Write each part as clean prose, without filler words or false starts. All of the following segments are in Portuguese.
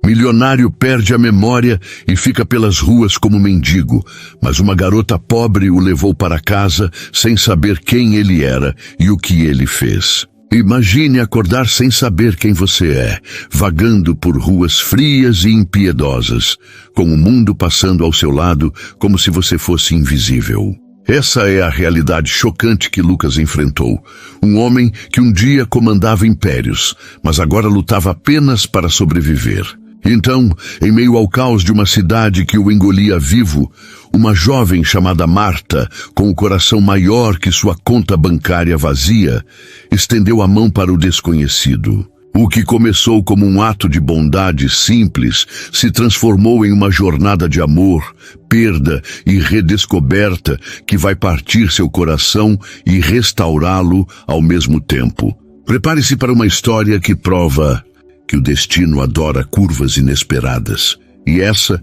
Milionário perde a memória e fica pelas ruas como mendigo, mas uma garota pobre o levou para casa sem saber quem ele era e o que ele fez. Imagine acordar sem saber quem você é, vagando por ruas frias e impiedosas, com o mundo passando ao seu lado como se você fosse invisível. Essa é a realidade chocante que Lucas enfrentou. Um homem que um dia comandava impérios, mas agora lutava apenas para sobreviver. Então, em meio ao caos de uma cidade que o engolia vivo, uma jovem chamada Marta, com o coração maior que sua conta bancária vazia, estendeu a mão para o desconhecido. O que começou como um ato de bondade simples se transformou em uma jornada de amor, perda e redescoberta que vai partir seu coração e restaurá-lo ao mesmo tempo. Prepare-se para uma história que prova que o destino adora curvas inesperadas. E essa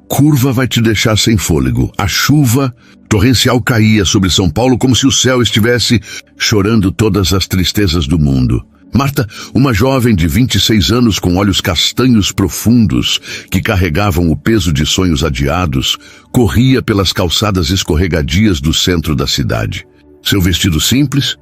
curva vai te deixar sem fôlego. A chuva torrencial caía sobre São Paulo como se o céu estivesse chorando todas as tristezas do mundo. Marta, uma jovem de 26 anos com olhos castanhos profundos que carregavam o peso de sonhos adiados, corria pelas calçadas escorregadias do centro da cidade. Seu vestido simples,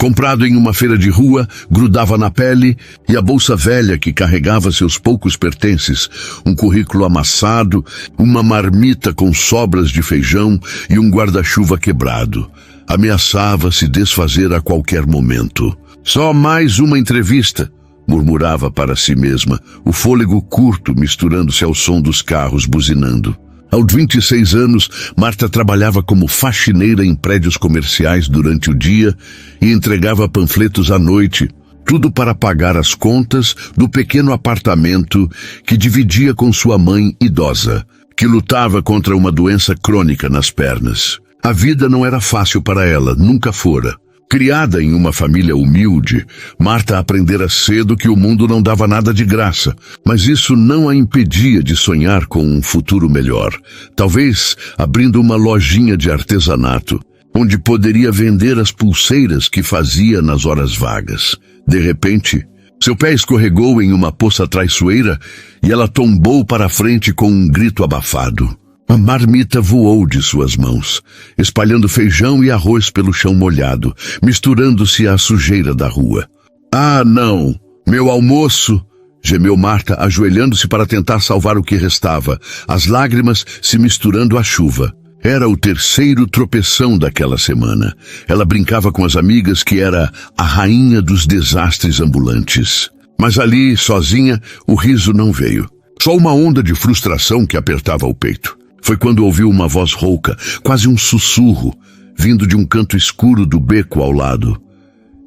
comprado em uma feira de rua, grudava na pele, e a bolsa velha que carregava seus poucos pertences, um currículo amassado, uma marmita com sobras de feijão e um guarda-chuva quebrado, ameaçava se desfazer a qualquer momento. Só mais uma entrevista, murmurava para si mesma, o fôlego curto misturando-se ao som dos carros buzinando. Aos 26 anos, Marta trabalhava como faxineira em prédios comerciais durante o dia e entregava panfletos à noite, tudo para pagar as contas do pequeno apartamento que dividia com sua mãe idosa, que lutava contra uma doença crônica nas pernas. A vida não era fácil para ela, nunca fora. Criada em uma família humilde, Marta aprendera cedo que o mundo não dava nada de graça, mas isso não a impedia de sonhar com um futuro melhor. Talvez abrindo uma lojinha de artesanato, onde poderia vender as pulseiras que fazia nas horas vagas. De repente, seu pé escorregou em uma poça traiçoeira e ela tombou para a frente com um grito abafado. A marmita voou de suas mãos, espalhando feijão e arroz pelo chão molhado, misturando-se à sujeira da rua. Ah, não! Meu almoço! Gemeu Marta, ajoelhando-se para tentar salvar o que restava, as lágrimas se misturando à chuva. Era o terceiro tropeção daquela semana. Ela brincava com as amigas que era a rainha dos desastres ambulantes. Mas ali, sozinha, o riso não veio. Só uma onda de frustração que apertava o peito. Foi quando ouviu uma voz rouca, quase um sussurro, vindo de um canto escuro do beco ao lado.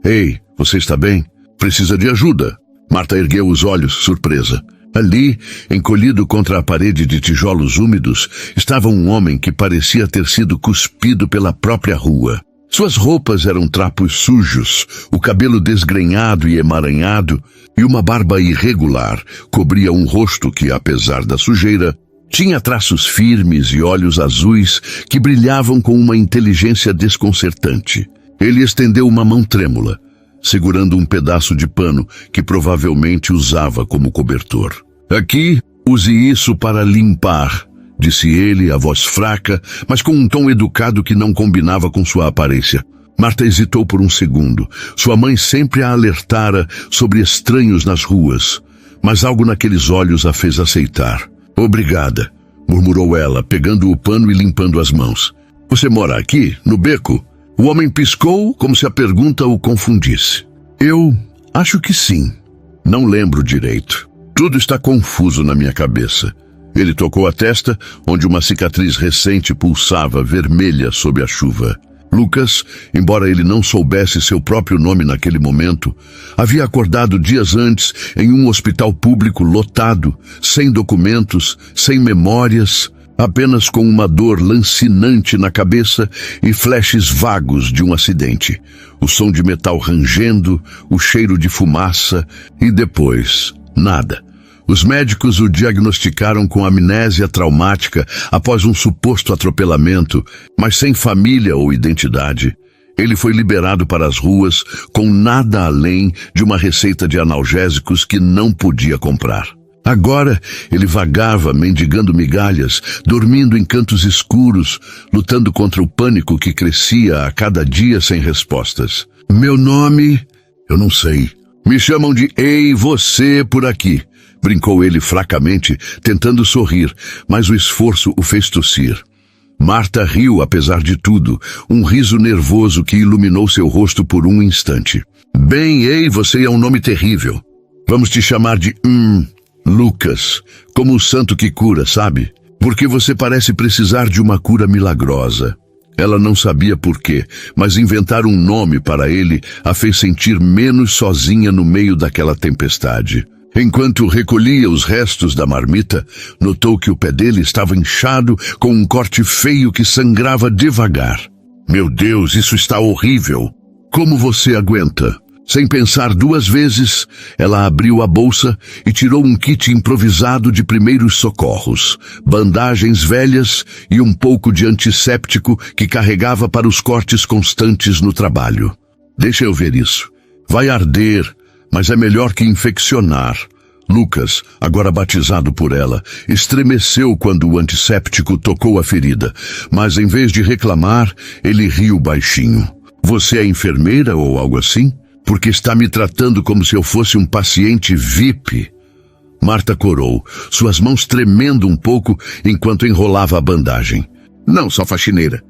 Ei, você está bem? Precisa de ajuda. Marta ergueu os olhos, surpresa. Ali, encolhido contra a parede de tijolos úmidos, estava um homem que parecia ter sido cuspido pela própria rua. Suas roupas eram trapos sujos, o cabelo desgrenhado e emaranhado, e uma barba irregular cobria um rosto que, apesar da sujeira, tinha traços firmes e olhos azuis que brilhavam com uma inteligência desconcertante. Ele estendeu uma mão trêmula, segurando um pedaço de pano que provavelmente usava como cobertor. Aqui, use isso para limpar, disse ele, a voz fraca, mas com um tom educado que não combinava com sua aparência. Marta hesitou por um segundo. Sua mãe sempre a alertara sobre estranhos nas ruas, mas algo naqueles olhos a fez aceitar. Obrigada, murmurou ela, pegando o pano e limpando as mãos. Você mora aqui, no beco? O homem piscou como se a pergunta o confundisse. Eu acho que sim. Não lembro direito. Tudo está confuso na minha cabeça. Ele tocou a testa, onde uma cicatriz recente pulsava vermelha sob a chuva. Lucas, embora ele não soubesse seu próprio nome naquele momento, havia acordado dias antes em um hospital público lotado, sem documentos, sem memórias, apenas com uma dor lancinante na cabeça e flashes vagos de um acidente. O som de metal rangendo, o cheiro de fumaça e depois, nada. Os médicos o diagnosticaram com amnésia traumática após um suposto atropelamento, mas sem família ou identidade. Ele foi liberado para as ruas com nada além de uma receita de analgésicos que não podia comprar. Agora ele vagava, mendigando migalhas, dormindo em cantos escuros, lutando contra o pânico que crescia a cada dia sem respostas. Meu nome? Eu não sei. Me chamam de Ei, você por aqui, brincou ele fracamente, tentando sorrir, mas o esforço o fez tossir. Marta riu apesar de tudo, um riso nervoso que iluminou seu rosto por um instante. Bem, Ei, você é um nome terrível. Vamos te chamar de Lucas, como o santo que cura, sabe? Porque você parece precisar de uma cura milagrosa. Ela não sabia por quê, mas inventar um nome para ele a fez sentir menos sozinha no meio daquela tempestade. Enquanto recolhia os restos da marmita, notou que o pé dele estava inchado com um corte feio que sangrava devagar. Meu Deus, isso está horrível! Como você aguenta? Sem pensar duas vezes, ela abriu a bolsa e tirou um kit improvisado de primeiros socorros, bandagens velhas e um pouco de antisséptico que carregava para os cortes constantes no trabalho. Deixa eu ver isso. Vai arder, mas é melhor que infeccionar. Lucas, agora batizado por ela, estremeceu quando o antisséptico tocou a ferida, mas em vez de reclamar, ele riu baixinho. Você é enfermeira ou algo assim? Porque está me tratando como se eu fosse um paciente VIP. Marta corou, suas mãos tremendo um pouco enquanto enrolava a bandagem. Não, só faxineira.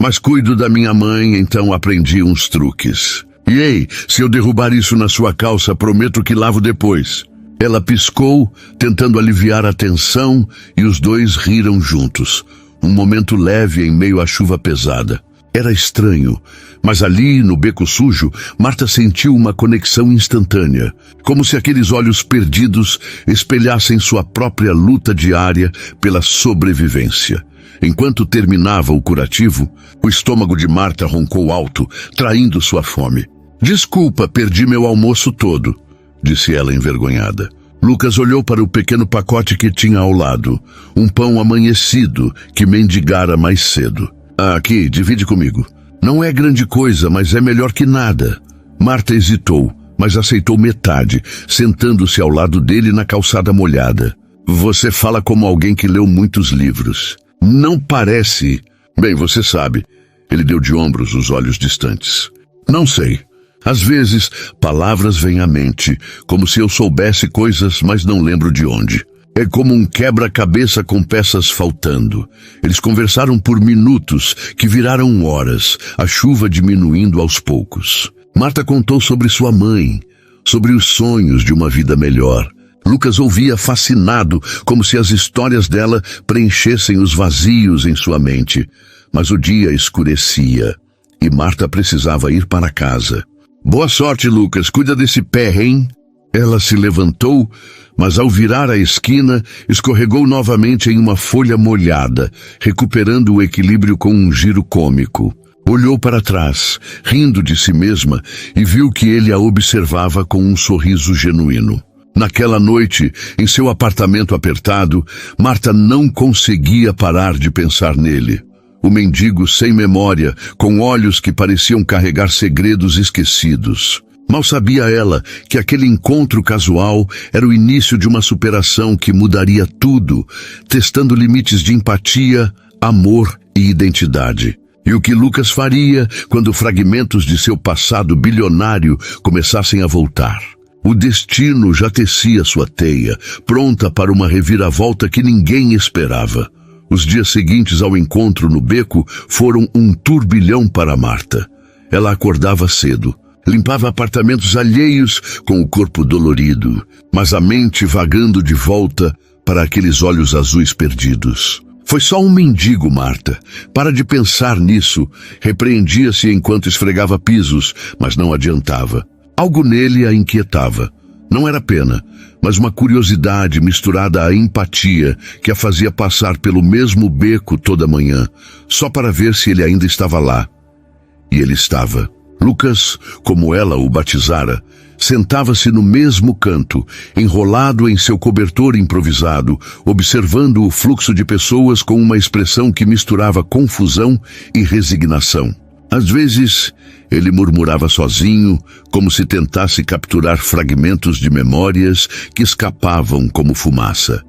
Mas cuido da minha mãe, então aprendi uns truques. E ei, se eu derrubar isso na sua calça, prometo que lavo depois. Ela piscou, tentando aliviar a tensão, e os dois riram juntos. Um momento leve em meio à chuva pesada. Era estranho, mas ali, no beco sujo, Marta sentiu uma conexão instantânea, como se aqueles olhos perdidos espelhassem sua própria luta diária pela sobrevivência. Enquanto terminava o curativo, o estômago de Marta roncou alto, traindo sua fome. Desculpa, perdi meu almoço todo, disse ela envergonhada. Lucas olhou para o pequeno pacote que tinha ao lado, um pão amanhecido que mendigara mais cedo. Aqui, divide comigo. Não é grande coisa, mas é melhor que nada. Marta hesitou, mas aceitou metade, sentando-se ao lado dele na calçada molhada. Você fala como alguém que leu muitos livros. Não parece. Bem, você sabe. Ele deu de ombros, os olhos distantes. Não sei. Às vezes, palavras vêm à mente, como se eu soubesse coisas, mas não lembro de onde. É como um quebra-cabeça com peças faltando. Eles conversaram por minutos, que viraram horas, a chuva diminuindo aos poucos. Marta contou sobre sua mãe, sobre os sonhos de uma vida melhor. Lucas ouvia fascinado, como se as histórias dela preenchessem os vazios em sua mente. Mas o dia escurecia, e Marta precisava ir para casa. Boa sorte, Lucas. Cuida desse pé, hein? Ela se levantou, mas ao virar a esquina, escorregou novamente em uma folha molhada, recuperando o equilíbrio com um giro cômico. Olhou para trás, rindo de si mesma, e viu que ele a observava com um sorriso genuíno. Naquela noite, em seu apartamento apertado, Marta não conseguia parar de pensar nele. O mendigo sem memória, com olhos que pareciam carregar segredos esquecidos. Mal sabia ela que aquele encontro casual era o início de uma superação que mudaria tudo, testando limites de empatia, amor e identidade. E o que Lucas faria quando fragmentos de seu passado bilionário começassem a voltar? O destino já tecia sua teia, pronta para uma reviravolta que ninguém esperava. Os dias seguintes ao encontro no beco foram um turbilhão para Marta. Ela acordava cedo. Limpava apartamentos alheios com o corpo dolorido, mas a mente vagando de volta para aqueles olhos azuis perdidos. Foi só um mendigo, Marta. Para de pensar nisso. Repreendia-se enquanto esfregava pisos, mas não adiantava. Algo nele a inquietava. Não era pena, mas uma curiosidade misturada à empatia que a fazia passar pelo mesmo beco toda manhã, só para ver se ele ainda estava lá. E ele estava. Lucas, como ela o batizara, sentava-se no mesmo canto, enrolado em seu cobertor improvisado, observando o fluxo de pessoas com uma expressão que misturava confusão e resignação. Às vezes, ele murmurava sozinho, como se tentasse capturar fragmentos de memórias que escapavam como fumaça.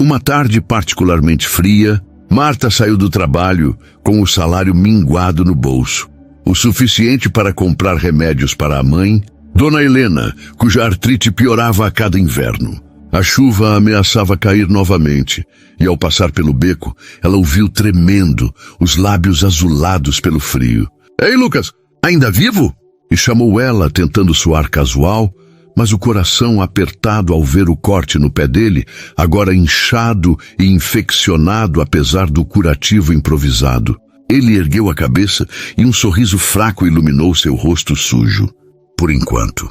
Uma tarde particularmente fria, Marta saiu do trabalho com o salário minguado no bolso, o suficiente para comprar remédios para a mãe, Dona Helena, cuja artrite piorava a cada inverno. A chuva ameaçava cair novamente, e ao passar pelo beco, ela o viu tremendo, os lábios azulados pelo frio. "Ei, Lucas, ainda vivo?" E chamou ela, tentando soar casual, mas o coração apertado ao ver o corte no pé dele, agora inchado e infeccionado apesar do curativo improvisado. Ele ergueu a cabeça e um sorriso fraco iluminou seu rosto sujo. Por enquanto.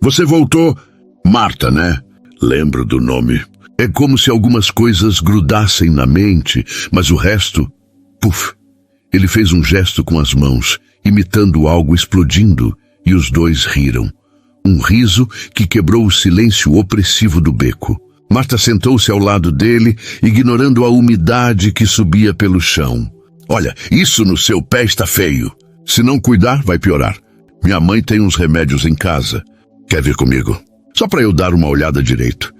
"Você voltou? Marta, né? Lembro do nome." É como se algumas coisas grudassem na mente, mas o resto... Puf! Ele fez um gesto com as mãos, imitando algo explodindo, e os dois riram. Um riso que quebrou o silêncio opressivo do beco. Marta sentou-se ao lado dele, ignorando a umidade que subia pelo chão. "Olha, isso no seu pé está feio. Se não cuidar, vai piorar. Minha mãe tem uns remédios em casa. Quer vir comigo? Só para eu dar uma olhada direito."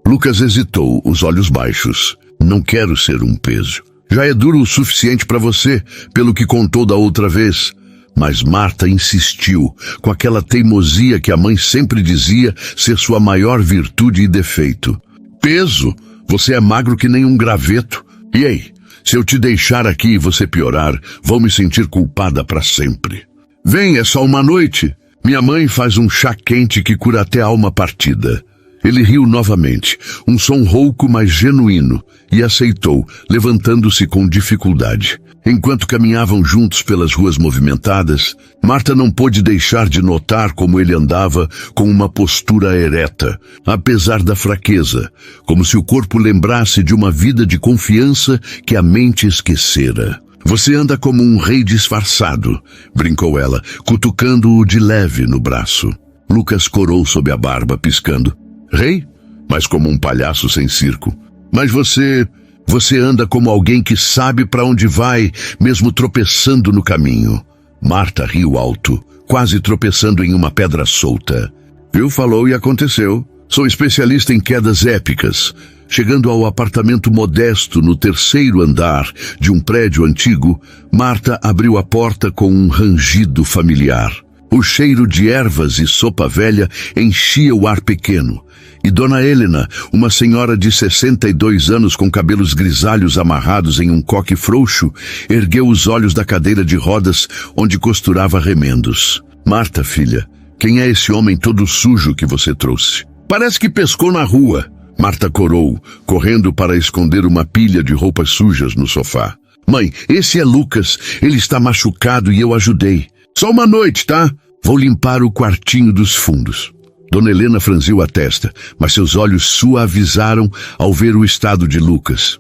Lucas hesitou, os olhos baixos. "Não quero ser um peso. Já é duro o suficiente para você, pelo que contou da outra vez." Mas Marta insistiu, com aquela teimosia que a mãe sempre dizia ser sua maior virtude e defeito. "Peso? Você é magro que nem um graveto. E aí, se eu te deixar aqui e você piorar, vou me sentir culpada para sempre." "Vem, é só uma noite. Minha mãe faz um chá quente que cura até a alma partida." Ele riu novamente, um som rouco mas genuíno, e aceitou, levantando-se com dificuldade. Enquanto caminhavam juntos pelas ruas movimentadas, Marta não pôde deixar de notar como ele andava com uma postura ereta, apesar da fraqueza, como se o corpo lembrasse de uma vida de confiança que a mente esquecera. "Você anda como um rei disfarçado", brincou ela, cutucando-o de leve no braço. Lucas corou sob a barba, piscando. "Rei? Mas como um palhaço sem circo. Mas você anda como alguém que sabe para onde vai, mesmo tropeçando no caminho." Marta riu alto, quase tropeçando em uma pedra solta. "Viu, falou e aconteceu. Sou especialista em quedas épicas." Chegando ao apartamento modesto no 3º andar de um prédio antigo, Marta abriu a porta com um rangido familiar. O cheiro de ervas e sopa velha enchia o ar pequeno, e Dona Helena, uma senhora de 62 anos com cabelos grisalhos amarrados em um coque frouxo, ergueu os olhos da cadeira de rodas onde costurava remendos. "Marta, filha, quem é esse homem todo sujo que você trouxe?" "Parece que pescou na rua." Marta corou, correndo para esconder uma pilha de roupas sujas no sofá. "Mãe, esse é Lucas. Ele está machucado e eu ajudei. Só uma noite, tá? Vou limpar o quartinho dos fundos." Dona Helena franziu a testa, mas seus olhos suavizaram ao ver o estado de Lucas.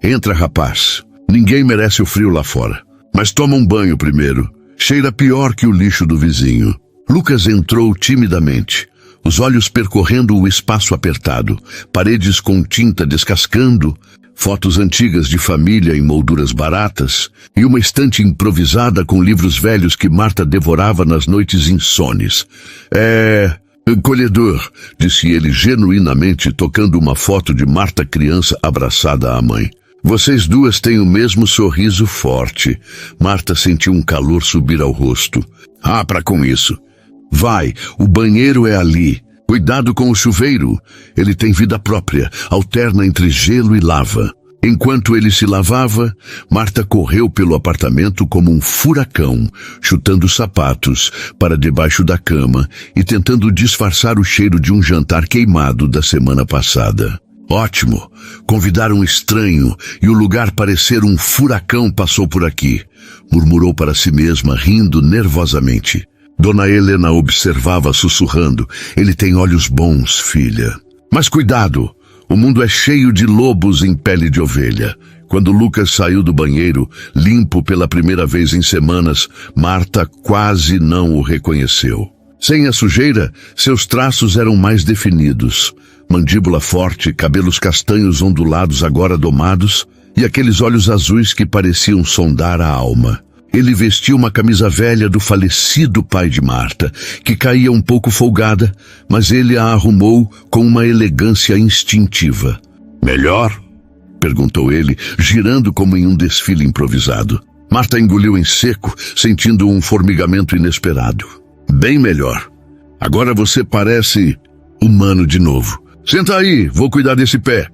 "Entra, rapaz. Ninguém merece o frio lá fora. Mas toma um banho primeiro. Cheira pior que o lixo do vizinho." Lucas entrou timidamente, os olhos percorrendo o espaço apertado, paredes com tinta descascando, fotos antigas de família em molduras baratas e uma estante improvisada com livros velhos que Marta devorava nas noites insones. "É... encolhedor", disse ele genuinamente, tocando uma foto de Marta criança abraçada à mãe. "Vocês duas têm o mesmo sorriso forte." Marta sentiu um calor subir ao rosto. "Ah, para com isso. Vai, o banheiro é ali. Cuidado com o chuveiro. Ele tem vida própria, alterna entre gelo e lava." Enquanto ele se lavava, Marta correu pelo apartamento como um furacão, chutando sapatos para debaixo da cama e tentando disfarçar o cheiro de um jantar queimado da semana passada. "Ótimo! Convidar um estranho e o lugar parecer um furacão passou por aqui", murmurou para si mesma, rindo nervosamente. Dona Helena observava sussurrando. "Ele tem olhos bons, filha. Mas cuidado! O mundo é cheio de lobos em pele de ovelha." Quando Lucas saiu do banheiro, limpo pela primeira vez em semanas, Marta quase não o reconheceu. Sem a sujeira, seus traços eram mais definidos. Mandíbula forte, cabelos castanhos ondulados agora domados, e aqueles olhos azuis que pareciam sondar a alma. Ele vestia uma camisa velha do falecido pai de Marta, que caía um pouco folgada, mas ele a arrumou com uma elegância instintiva. "Melhor?" perguntou ele, girando como em um desfile improvisado. Marta engoliu em seco, sentindo um formigamento inesperado. "Bem melhor. Agora você parece humano de novo. Senta aí, vou cuidar desse pé."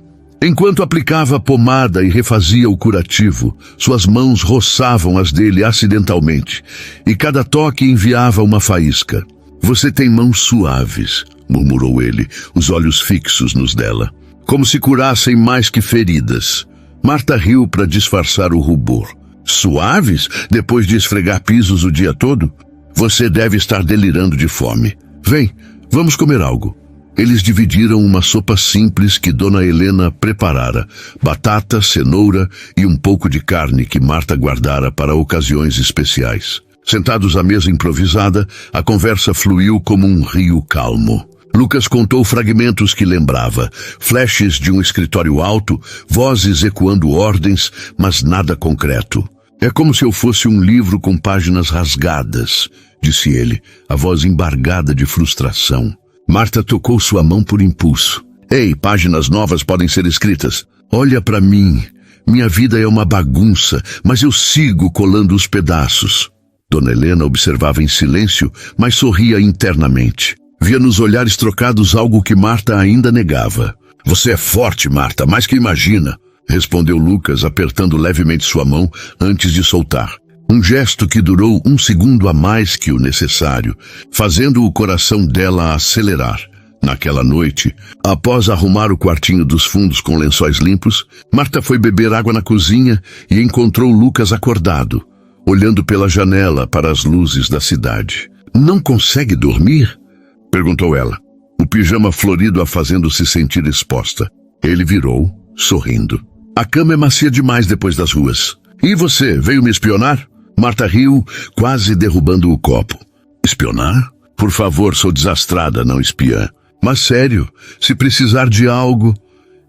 Enquanto aplicava a pomada e refazia o curativo, suas mãos roçavam as dele acidentalmente, e cada toque enviava uma faísca. "Você tem mãos suaves", murmurou ele, os olhos fixos nos dela, como se curassem mais que feridas. Marta riu para disfarçar o rubor. "Suaves? Depois de esfregar pisos o dia todo? Você deve estar delirando de fome. Vem, vamos comer algo." Eles dividiram uma sopa simples que Dona Helena preparara, batata, cenoura e um pouco de carne que Marta guardara para ocasiões especiais. Sentados à mesa improvisada, a conversa fluiu como um rio calmo. Lucas contou fragmentos que lembrava, flashes de um escritório alto, vozes ecoando ordens, mas nada concreto. "É como se eu fosse um livro com páginas rasgadas", disse ele, a voz embargada de frustração. Marta tocou sua mão por impulso. "Ei, páginas novas podem ser escritas. Olha para mim. Minha vida é uma bagunça, mas eu sigo colando os pedaços." Dona Helena observava em silêncio, mas sorria internamente. Via nos olhares trocados algo que Marta ainda negava. "Você é forte, Marta, mais que imagina", respondeu Lucas, apertando levemente sua mão antes de soltar. Um gesto que durou 1 segundo a mais que o necessário, fazendo o coração dela acelerar. Naquela noite, após arrumar o quartinho dos fundos com lençóis limpos, Marta foi beber água na cozinha e encontrou Lucas acordado, olhando pela janela para as luzes da cidade. "Não consegue dormir?" perguntou ela, o pijama florido a fazendo-se sentir exposta. Ele virou, sorrindo. "A cama é macia demais depois das ruas. E você, veio me espionar?" Marta riu, quase derrubando o copo. "Espionar? Por favor, sou desastrada, não espiã. Mas sério, se precisar de algo..."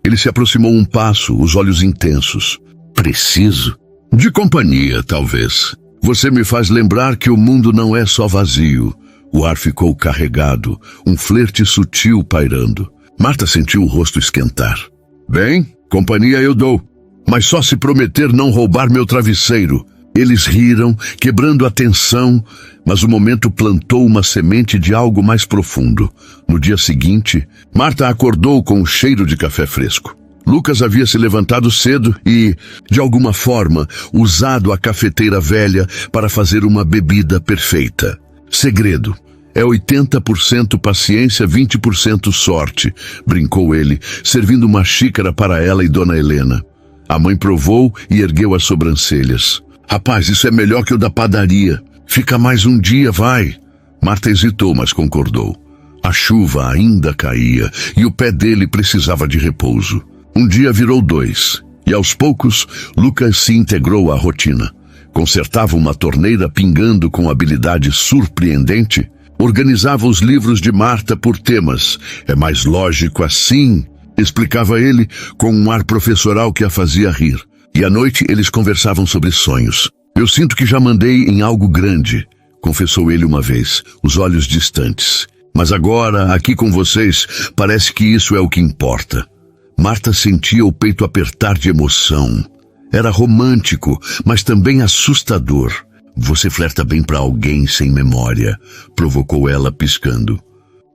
Ele se aproximou um passo, os olhos intensos. "Preciso? De companhia, talvez. Você me faz lembrar que o mundo não é só vazio." O ar ficou carregado, um flerte sutil pairando. Marta sentiu o rosto esquentar. "Bem, companhia eu dou, mas só se prometer não roubar meu travesseiro." Eles riram, quebrando a tensão, mas o momento plantou uma semente de algo mais profundo. No dia seguinte, Marta acordou com o cheiro de café fresco. Lucas havia se levantado cedo e, de alguma forma, usado a cafeteira velha para fazer uma bebida perfeita. Segredo. É 80% paciência, 20% sorte, brincou ele, servindo uma xícara para ela e Dona Helena. A mãe provou e ergueu as sobrancelhas. "Rapaz, isso é melhor que o da padaria. Fica mais um dia, vai." Marta hesitou, mas concordou. A chuva ainda caía e o pé dele precisava de repouso. Um dia virou 2, e aos poucos, Lucas se integrou à rotina. Consertava uma torneira pingando com habilidade surpreendente, organizava os livros de Marta por temas. "É mais lógico assim", explicava ele com um ar professoral que a fazia rir. E à noite eles conversavam sobre sonhos. "Eu sinto que já mandei em algo grande", confessou ele uma vez, os olhos distantes. "Mas agora, aqui com vocês, parece que isso é o que importa." Marta sentia o peito apertar de emoção. Era romântico, mas também assustador. "Você flerta bem para alguém sem memória", provocou ela piscando.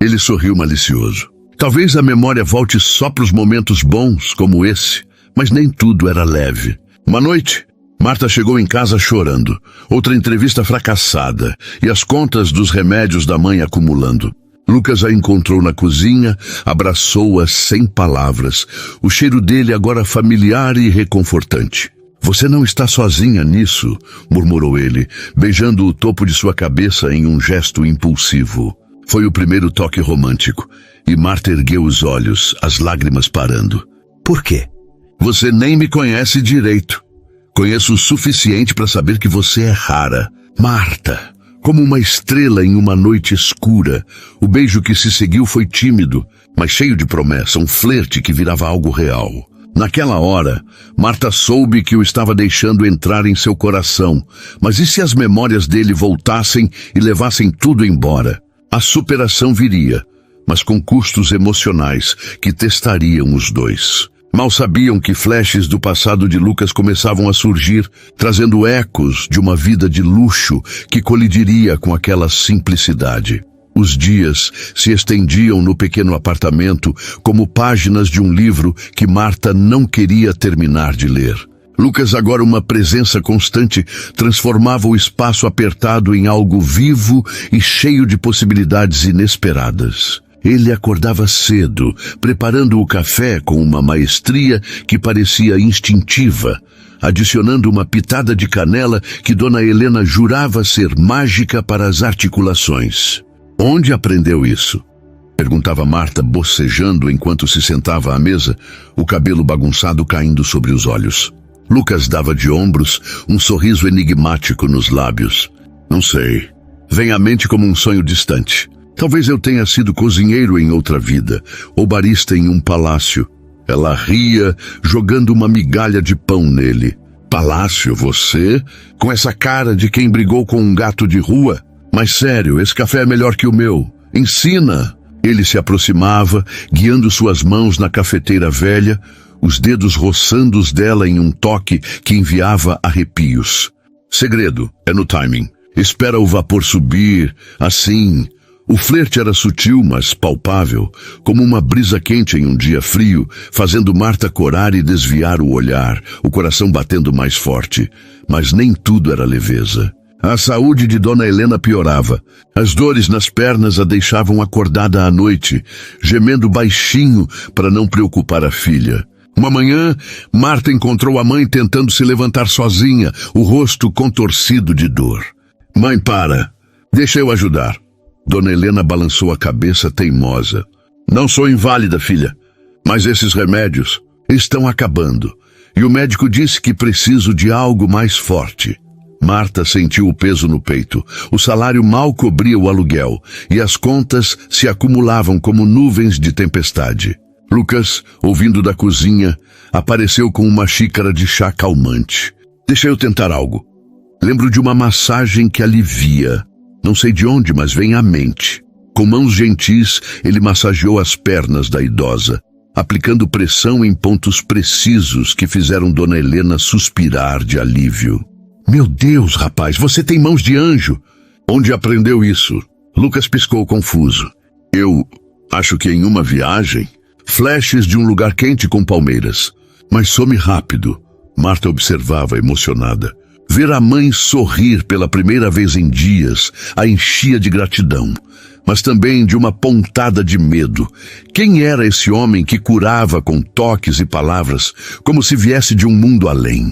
Ele sorriu malicioso. "Talvez a memória volte só para os momentos bons, como esse." Mas nem tudo era leve. Uma noite, Marta chegou em casa chorando, outra entrevista fracassada e as contas dos remédios da mãe acumulando. Lucas a encontrou na cozinha, abraçou-a sem palavras, o cheiro dele agora familiar e reconfortante. "Você não está sozinha nisso", murmurou ele, beijando o topo de sua cabeça em um gesto impulsivo. Foi o primeiro toque romântico, e Marta ergueu os olhos, as lágrimas parando. "Por quê?" "Você nem me conhece direito. Conheço o suficiente para saber que você é rara. Marta, como uma estrela em uma noite escura. O beijo que se seguiu foi tímido, mas cheio de promessa, um flerte que virava algo real. Naquela hora, Marta soube que o estava deixando entrar em seu coração. Mas e se as memórias dele voltassem e levassem tudo embora? A superação viria, mas com custos emocionais que testariam os dois. Mal sabiam que flashes do passado de Lucas começavam a surgir, trazendo ecos de uma vida de luxo que colidiria com aquela simplicidade. Os dias se estendiam no pequeno apartamento como páginas de um livro que Marta não queria terminar de ler. Lucas, agora uma presença constante, transformava o espaço apertado em algo vivo e cheio de possibilidades inesperadas. Ele acordava cedo, preparando o café com uma maestria que parecia instintiva, adicionando uma pitada de canela que Dona Helena jurava ser mágica para as articulações. Onde aprendeu isso? Perguntava Marta, bocejando enquanto se sentava à mesa, o cabelo bagunçado caindo sobre os olhos. Lucas dava de ombros, um sorriso enigmático nos lábios. Não sei. Vem à mente como um sonho distante. Talvez eu tenha sido cozinheiro em outra vida, ou barista em um palácio. Ela ria, jogando uma migalha de pão nele. Palácio, você? Com essa cara de quem brigou com um gato de rua? Mas sério, esse café é melhor que o meu. Ensina! Ele se aproximava, guiando suas mãos na cafeteira velha, os dedos roçando os dela em um toque que enviava arrepios. Segredo, é no timing. Espera o vapor subir, assim. O flerte era sutil, mas palpável, como uma brisa quente em um dia frio, fazendo Marta corar e desviar o olhar, o coração batendo mais forte. Mas nem tudo era leveza. A saúde de Dona Helena piorava. As dores nas pernas a deixavam acordada à noite, gemendo baixinho para não preocupar a filha. Uma manhã, Marta encontrou a mãe tentando se levantar sozinha, o rosto contorcido de dor. Mãe, para. Deixa eu ajudar. Dona Helena balançou a cabeça teimosa. Não sou inválida, filha, mas esses remédios estão acabando. E o médico disse que preciso de algo mais forte. Marta sentiu o peso no peito. O salário mal cobria o aluguel e as contas se acumulavam como nuvens de tempestade. Lucas, ouvindo da cozinha, apareceu com uma xícara de chá calmante. Deixa eu tentar algo. Lembro de uma massagem que alivia. Não sei de onde, mas vem à mente. Com mãos gentis, ele massageou as pernas da idosa, aplicando pressão em pontos precisos que fizeram Dona Helena suspirar de alívio. Meu Deus, rapaz, você tem mãos de anjo. Onde aprendeu isso? Lucas piscou confuso. Eu acho que em uma viagem, flashes de um lugar quente com palmeiras. Mas some rápido. Marta observava emocionada. Ver a mãe sorrir pela primeira vez em dias a enchia de gratidão, mas também de uma pontada de medo. Quem era esse homem que curava com toques e palavras, como se viesse de um mundo além?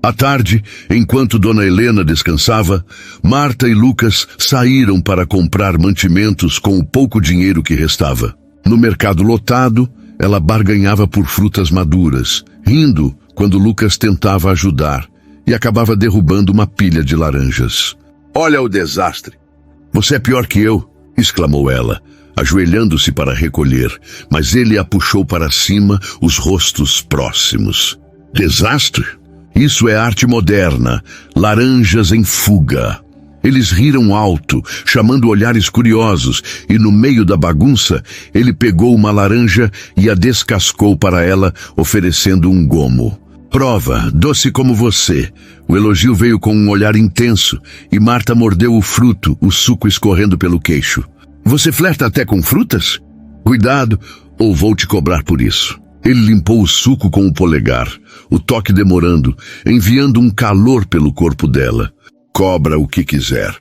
À tarde, enquanto Dona Helena descansava, Marta e Lucas saíram para comprar mantimentos com o pouco dinheiro que restava. No mercado lotado, ela barganhava por frutas maduras, rindo quando Lucas tentava ajudar, e acabava derrubando uma pilha de laranjas. Olha o desastre! Você é pior que eu, exclamou ela, ajoelhando-se para recolher, mas ele a puxou para cima, os rostos próximos. Desastre? Isso é arte moderna, laranjas em fuga. Eles riram alto, chamando olhares curiosos, e no meio da bagunça, ele pegou uma laranja e a descascou para ela, oferecendo um gomo. Prova, doce como você. O elogio veio com um olhar intenso, e Marta mordeu o fruto, o suco escorrendo pelo queixo. Você flerta até com frutas? Cuidado, ou vou te cobrar por isso. Ele limpou o suco com o polegar, o toque demorando, enviando um calor pelo corpo dela. Cobra o que quiser.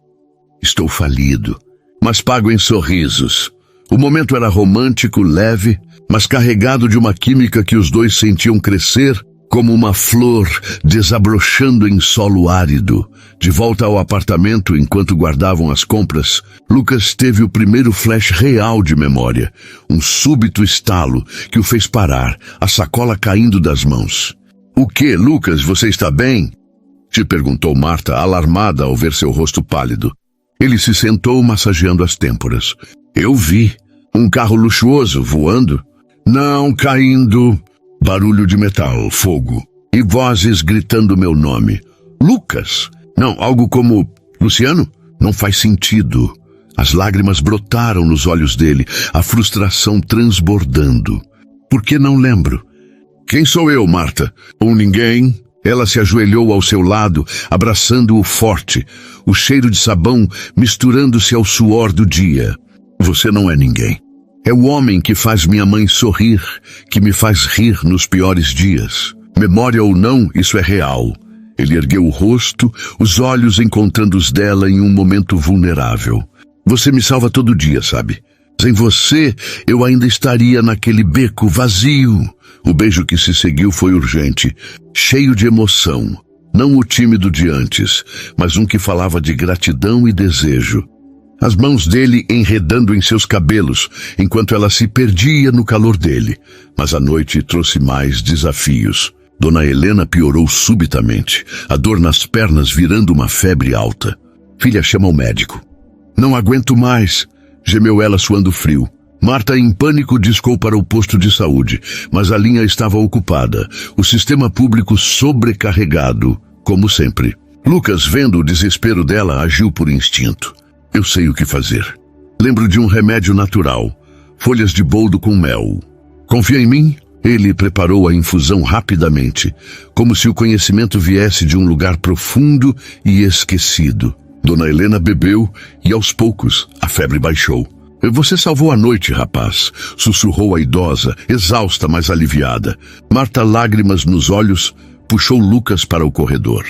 Estou falido, mas pago em sorrisos. O momento era romântico, leve, mas carregado de uma química que os dois sentiam crescer como uma flor desabrochando em solo árido. De volta ao apartamento, enquanto guardavam as compras, Lucas teve o primeiro flash real de memória. Um súbito estalo que o fez parar, a sacola caindo das mãos. O que, Lucas, você está bem? Te perguntou Marta, alarmada ao ver seu rosto pálido. Ele se sentou massageando as têmporas. Eu vi. Um carro luxuoso voando? Não, caindo. Barulho de metal, fogo, e vozes gritando meu nome. Lucas? Não, algo como... Luciano? Não faz sentido. As lágrimas brotaram nos olhos dele, a frustração transbordando. Por que não lembro? Quem sou eu, Marta? Ou ninguém? Ela se ajoelhou ao seu lado, abraçando-o forte, o cheiro de sabão misturando-se ao suor do dia. Você não é ninguém. É o homem que faz minha mãe sorrir, que me faz rir nos piores dias. Memória ou não, isso é real. Ele ergueu o rosto, os olhos encontrando os dela em um momento vulnerável. Você me salva todo dia, sabe? Sem você, eu ainda estaria naquele beco vazio. O beijo que se seguiu foi urgente, cheio de emoção. Não o tímido de antes, mas um que falava de gratidão e desejo. As mãos dele enredando em seus cabelos, enquanto ela se perdia no calor dele. Mas a noite trouxe mais desafios. Dona Helena piorou subitamente, a dor nas pernas virando uma febre alta. Filha, chama o médico. Não aguento mais, gemeu ela suando frio. Marta, em pânico, discou para o posto de saúde, mas a linha estava ocupada, o sistema público sobrecarregado, como sempre. Lucas, vendo o desespero dela, agiu por instinto. Eu sei o que fazer. Lembro de um remédio natural, folhas de boldo com mel. Confia em mim? Ele preparou a infusão rapidamente, como se o conhecimento viesse de um lugar profundo e esquecido. Dona Helena bebeu e, aos poucos, a febre baixou. Você salvou a noite, rapaz, sussurrou a idosa, exausta, mas aliviada. Marta, lágrimas nos olhos, puxou Lucas para o corredor.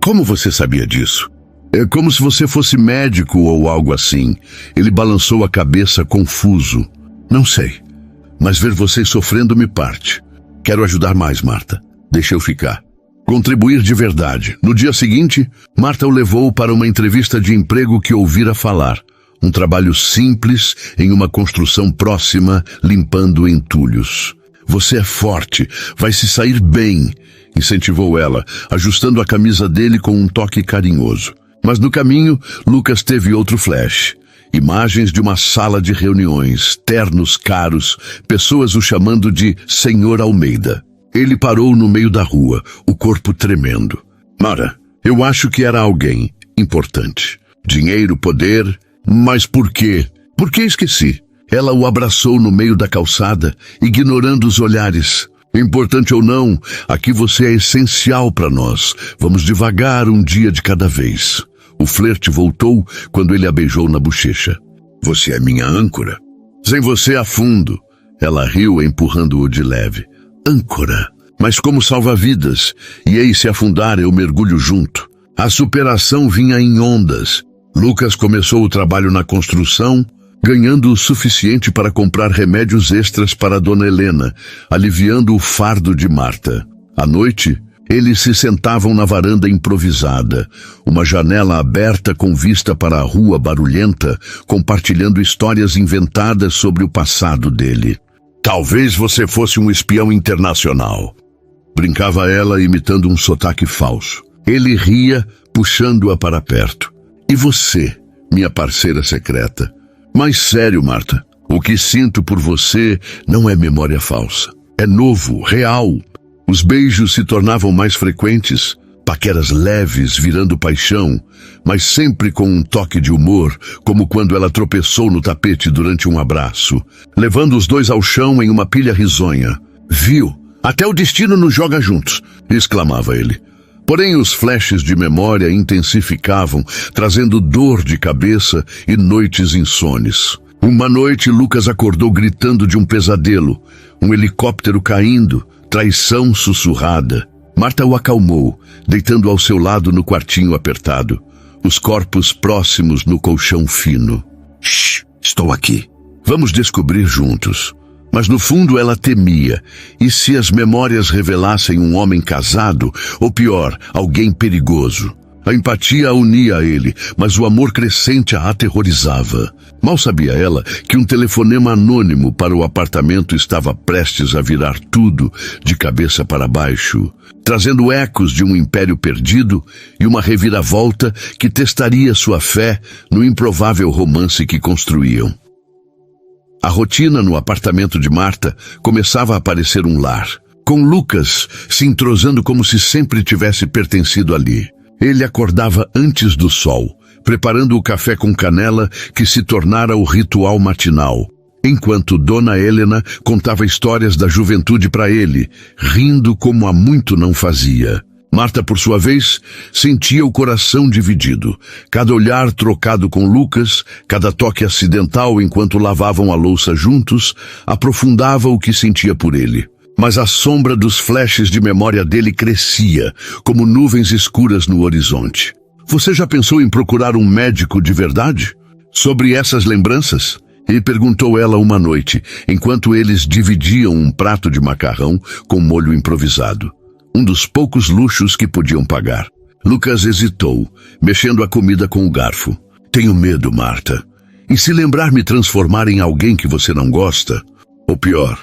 Como você sabia disso? É como se você fosse médico ou algo assim. Ele balançou a cabeça confuso. Não sei, mas ver vocês sofrendo me parte. Quero ajudar mais, Marta. Deixa eu ficar. Contribuir de verdade. No dia seguinte, Marta o levou para uma entrevista de emprego que ouvira falar. Um trabalho simples em uma construção próxima, limpando entulhos. Você é forte, vai se sair bem, incentivou ela, ajustando a camisa dele com um toque carinhoso. Mas no caminho, Lucas teve outro flash. Imagens de uma sala de reuniões, ternos caros, pessoas o chamando de Senhor Almeida. Ele parou no meio da rua, o corpo tremendo. Mara, eu acho que era alguém importante. Dinheiro, poder... Mas por quê? Por que esqueci? Ela o abraçou no meio da calçada, ignorando os olhares. Importante ou não, aqui você é essencial para nós. Vamos devagar, um dia de cada vez. O flerte voltou quando ele a beijou na bochecha. Você é minha âncora? Sem você afundo. Ela riu, empurrando-o de leve. Âncora? Mas como salva-vidas? E ei, se afundar, eu mergulho junto. A superação vinha em ondas. Lucas começou o trabalho na construção, ganhando o suficiente para comprar remédios extras para Dona Helena, aliviando o fardo de Marta. À noite, eles se sentavam na varanda improvisada, uma janela aberta com vista para a rua barulhenta, compartilhando histórias inventadas sobre o passado dele. Talvez você fosse um espião internacional. Brincava ela, imitando um sotaque falso. Ele ria, puxando-a para perto. E você, minha parceira secreta? Mais sério, Marta, o que sinto por você não é memória falsa. É novo, real. Os beijos se tornavam mais frequentes, paqueras leves virando paixão, mas sempre com um toque de humor, como quando ela tropeçou no tapete durante um abraço, levando os dois ao chão em uma pilha risonha. Viu? Até o destino nos joga juntos, exclamava ele. Porém, os flashes de memória intensificavam, trazendo dor de cabeça e noites insones. Uma noite, Lucas acordou gritando de um pesadelo. Um helicóptero caindo, traição sussurrada. Marta o acalmou, deitando ao seu lado no quartinho apertado. Os corpos próximos no colchão fino. Shh, estou aqui. Vamos descobrir juntos. Mas no fundo ela temia. E se as memórias revelassem um homem casado, ou pior, alguém perigoso? A empatia a unia a ele, mas o amor crescente a aterrorizava. Mal sabia ela que um telefonema anônimo para o apartamento estava prestes a virar tudo de cabeça para baixo, trazendo ecos de um império perdido e uma reviravolta que testaria sua fé no improvável romance que construíam. A rotina no apartamento de Marta começava a parecer um lar. com Lucas se entrosando como se sempre tivesse pertencido ali. Ele acordava antes do sol, preparando o café com canela que se tornara o ritual matinal, enquanto Dona Helena contava histórias da juventude para ele, rindo como há muito não fazia. Marta, por sua vez, sentia o coração dividido. Cada olhar trocado com Lucas, cada toque acidental enquanto lavavam a louça juntos, aprofundava o que sentia por ele. Mas a sombra dos flashes de memória dele crescia, como nuvens escuras no horizonte. Você já pensou em procurar um médico de verdade? Sobre essas lembranças? E perguntou ela uma noite, enquanto eles dividiam um prato de macarrão com molho improvisado. Um dos poucos luxos que podiam pagar. Lucas hesitou, mexendo a comida com o garfo. Tenho medo, Marta. E se lembrar me transformar em alguém que você não gosta? Ou pior,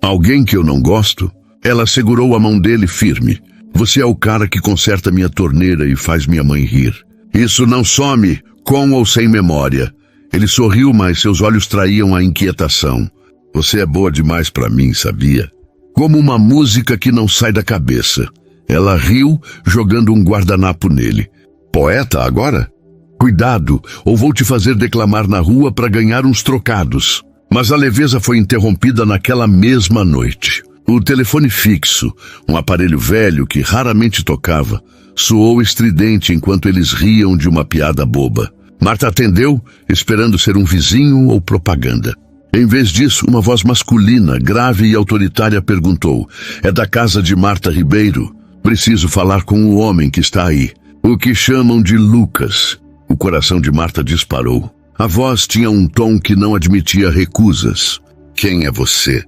alguém que eu não gosto? Ela segurou a mão dele firme. Você é o cara que conserta minha torneira e faz minha mãe rir. Isso não some, com ou sem memória. Ele sorriu, mas seus olhos traíam a inquietação. Você é boa demais para mim, sabia? Como uma música que não sai da cabeça. Ela riu, jogando um guardanapo nele. Poeta agora? Cuidado, ou vou te fazer declamar na rua para ganhar uns trocados. Mas a leveza foi interrompida naquela mesma noite. O telefone fixo, um aparelho velho que raramente tocava, soou estridente enquanto eles riam de uma piada boba. Marta atendeu, esperando ser um vizinho ou propaganda. Em vez disso, uma voz masculina, grave e autoritária perguntou: é da casa de Marta Ribeiro? Preciso falar com o homem que está aí. O que chamam de Lucas. O coração de Marta disparou. A voz tinha um tom que não admitia recusas. Quem é você?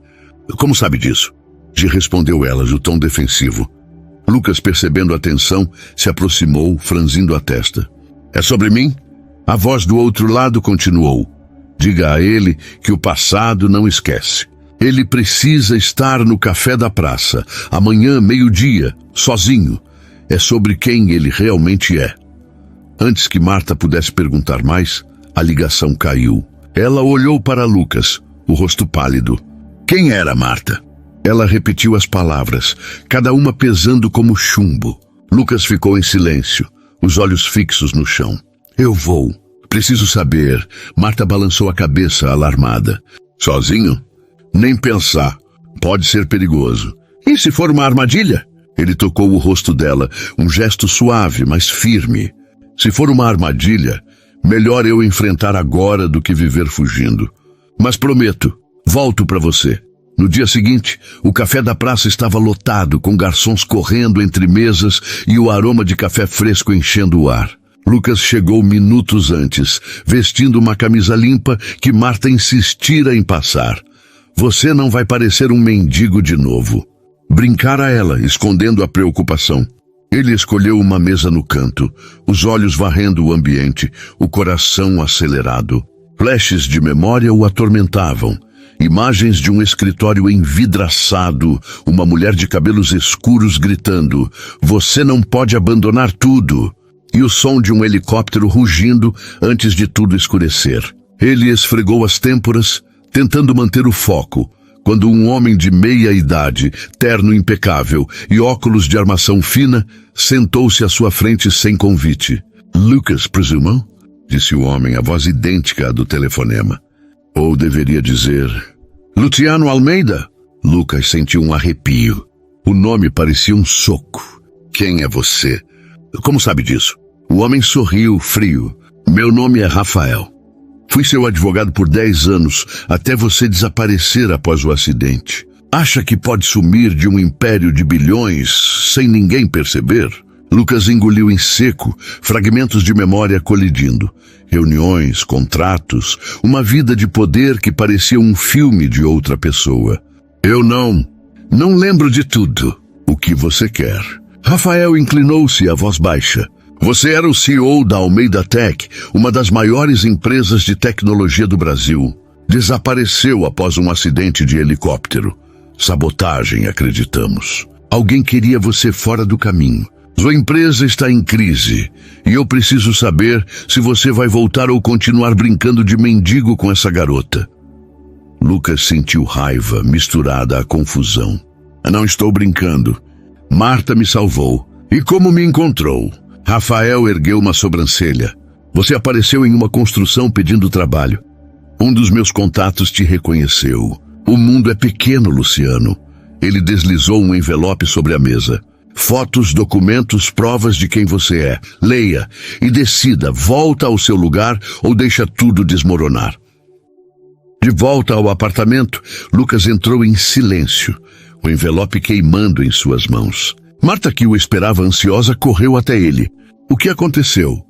Como sabe disso? Respondeu ela, de tom defensivo. Lucas, percebendo a tensão, se aproximou, franzindo a testa. É sobre mim? A voz do outro lado continuou. Diga a ele que o passado não esquece. Ele precisa estar no café da praça, amanhã, meio-dia, sozinho. É sobre quem ele realmente é. Antes que Marta pudesse perguntar mais, a ligação caiu. Ela olhou para Lucas, o rosto pálido. Quem era Marta? Ela repetiu as palavras, cada uma pesando como chumbo. Lucas ficou em silêncio, os olhos fixos no chão. Eu vou. Preciso saber. Marta balançou a cabeça, alarmada. Sozinho? Nem pensar. Pode ser perigoso. E se for uma armadilha? Ele tocou o rosto dela, um gesto suave, mas firme. Se for uma armadilha, melhor eu enfrentar agora do que viver fugindo. Mas prometo, volto para você. No dia seguinte, o café da praça estava lotado, com garçons correndo entre mesas e o aroma de café fresco enchendo o ar. Lucas chegou minutos antes, vestindo uma camisa limpa que Marta insistira em passar. Você não vai parecer um mendigo de novo. Brincara ela, escondendo a preocupação. Ele escolheu uma mesa no canto, os olhos varrendo o ambiente, o coração acelerado. Flashes de memória o atormentavam. Imagens de um escritório envidraçado, uma mulher de cabelos escuros gritando: "Você não pode abandonar tudo!" E o som de um helicóptero rugindo antes de tudo escurecer. Ele esfregou as têmporas, tentando manter o foco, quando um homem de meia idade, terno impecável e óculos de armação fina, sentou-se à sua frente sem convite. Lucas, presumo? Disse o homem, a voz idêntica à do telefonema. Ou deveria dizer, Luciano Almeida? Lucas sentiu um arrepio. O nome parecia um soco. Quem é você? Como sabe disso? O homem sorriu, frio. Meu nome é Rafael. Fui seu advogado por 10 anos, até você desaparecer após o acidente. Acha que pode sumir de um império de bilhões sem ninguém perceber? Lucas engoliu em seco, fragmentos de memória colidindo. Reuniões, contratos, uma vida de poder que parecia um filme de outra pessoa. Eu não lembro de tudo. O que você quer? Rafael inclinou-se, a voz baixa. Você era o CEO da Almeida Tech, uma das maiores empresas de tecnologia do Brasil. Desapareceu após um acidente de helicóptero. Sabotagem, acreditamos. Alguém queria você fora do caminho. Sua empresa está em crise, e eu preciso saber se você vai voltar ou continuar brincando de mendigo com essa garota. Lucas sentiu raiva misturada à confusão. Não estou brincando. Marta me salvou. E como me encontrou? Rafael ergueu uma sobrancelha. Você apareceu em uma construção pedindo trabalho. Um dos meus contatos te reconheceu. O mundo é pequeno, Luciano. Ele deslizou um envelope sobre a mesa. Fotos, documentos, provas de quem você é. Leia e decida, volta ao seu lugar ou deixa tudo desmoronar. De volta ao apartamento, Lucas entrou em silêncio, o envelope queimando em suas mãos. Marta, que o esperava ansiosa, correu até ele. O que aconteceu?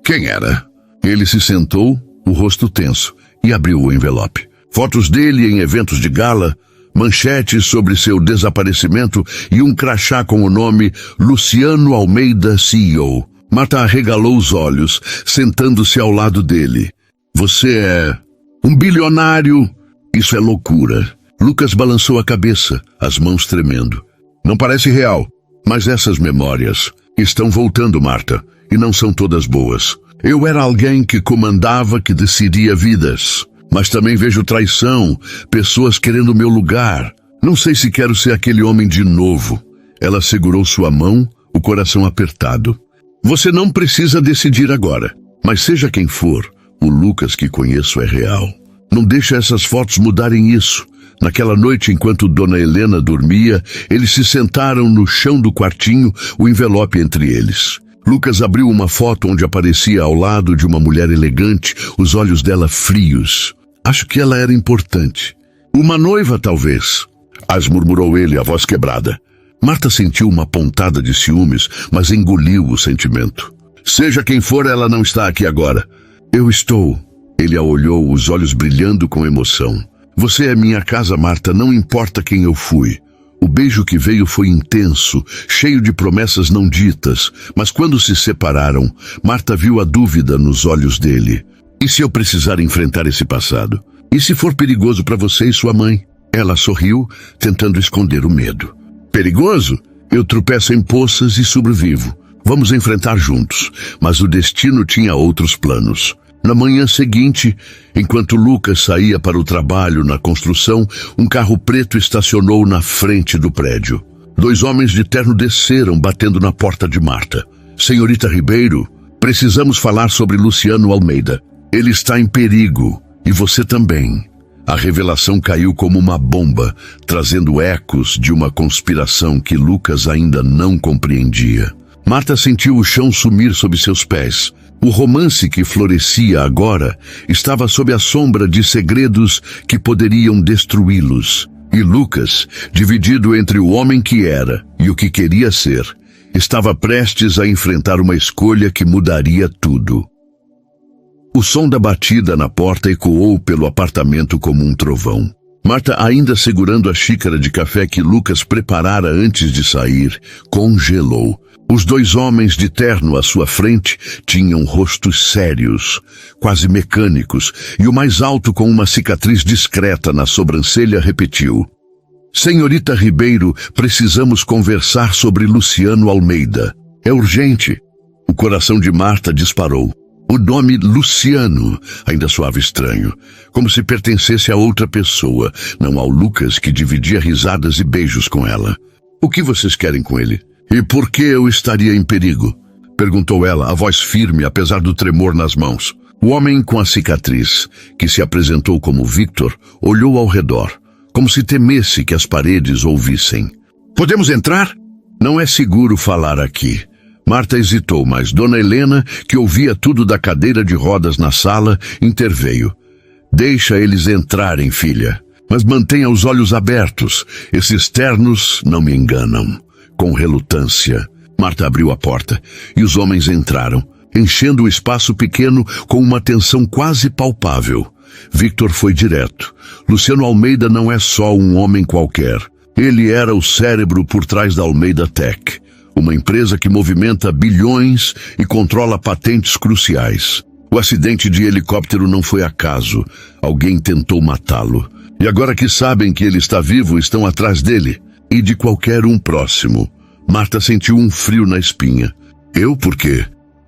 Quem era? Ele se sentou, o rosto tenso, e abriu o envelope. Fotos dele em eventos de gala, manchetes sobre seu desaparecimento e um crachá com o nome Luciano Almeida, CEO. Marta arregalou os olhos, sentando-se ao lado dele. Você é um bilionário? Isso é loucura. Lucas balançou a cabeça, as mãos tremendo. Não parece real, mas essas memórias estão voltando, Marta, e não são todas boas. Eu era alguém que comandava, que decidia vidas. Mas também vejo traição, pessoas querendo meu lugar. Não sei se quero ser aquele homem de novo. Ela segurou sua mão, o coração apertado. Você não precisa decidir agora, mas seja quem for, o Lucas que conheço é real. Não deixa essas fotos mudarem isso. Naquela noite, enquanto Dona Helena dormia, eles se sentaram no chão do quartinho, o envelope entre eles. Lucas abriu uma foto onde aparecia ao lado de uma mulher elegante, os olhos dela frios. Acho que ela era importante. Uma noiva, talvez. As murmurou ele, a voz quebrada. Marta sentiu uma pontada de ciúmes, mas engoliu o sentimento. Seja quem for, ela não está aqui agora. Eu estou. Ele a olhou, os olhos brilhando com emoção. Você é minha casa, Marta, não importa quem eu fui. O beijo que veio foi intenso, cheio de promessas não ditas, mas quando se separaram, Marta viu a dúvida nos olhos dele. E se eu precisar enfrentar esse passado? E se for perigoso para você e sua mãe? Ela sorriu, tentando esconder o medo. Perigoso? Eu tropeço em poças e sobrevivo. Vamos enfrentar juntos. Mas o destino tinha outros planos. Na manhã seguinte, enquanto Lucas saía para o trabalho na construção, um carro preto estacionou na frente do prédio. 2 homens de terno desceram, batendo na porta de Marta. Senhorita Ribeiro, precisamos falar sobre Luciano Almeida. Ele está em perigo, e você também. A revelação caiu como uma bomba, trazendo ecos de uma conspiração que Lucas ainda não compreendia. Marta sentiu o chão sumir sob seus pés. O romance que florescia agora estava sob a sombra de segredos que poderiam destruí-los. E Lucas, dividido entre o homem que era e o que queria ser, estava prestes a enfrentar uma escolha que mudaria tudo. O som da batida na porta ecoou pelo apartamento como um trovão. Marta, ainda segurando a xícara de café que Lucas preparara antes de sair, congelou. Os 2 homens de terno à sua frente tinham rostos sérios, quase mecânicos, e o mais alto, com uma cicatriz discreta na sobrancelha, repetiu: Senhorita Ribeiro, precisamos conversar sobre Luciano Almeida. É urgente. O coração de Marta disparou. O nome Luciano ainda soava estranho, como se pertencesse a outra pessoa, não ao Lucas que dividia risadas e beijos com ela. O que vocês querem com ele? E por que eu estaria em perigo? Perguntou ela, a voz firme, apesar do tremor nas mãos. O homem com a cicatriz, que se apresentou como Victor, olhou ao redor, como se temesse que as paredes ouvissem. Podemos entrar? Não é seguro falar aqui. Marta hesitou, mas Dona Helena, que ouvia tudo da cadeira de rodas na sala, interveio. Deixa eles entrarem, filha, mas mantenha os olhos abertos. Esses ternos não me enganam. Com relutância, Marta abriu a porta e os homens entraram, enchendo o espaço pequeno com uma tensão quase palpável. Victor foi direto. Luciano Almeida não é só um homem qualquer. Ele era o cérebro por trás da Almeida Tech, uma empresa que movimenta bilhões e controla patentes cruciais. O acidente de helicóptero não foi acaso. Alguém tentou matá-lo. E agora que sabem que ele está vivo, estão atrás dele. E de qualquer um próximo. Marta sentiu um frio na espinha. Eu por quê?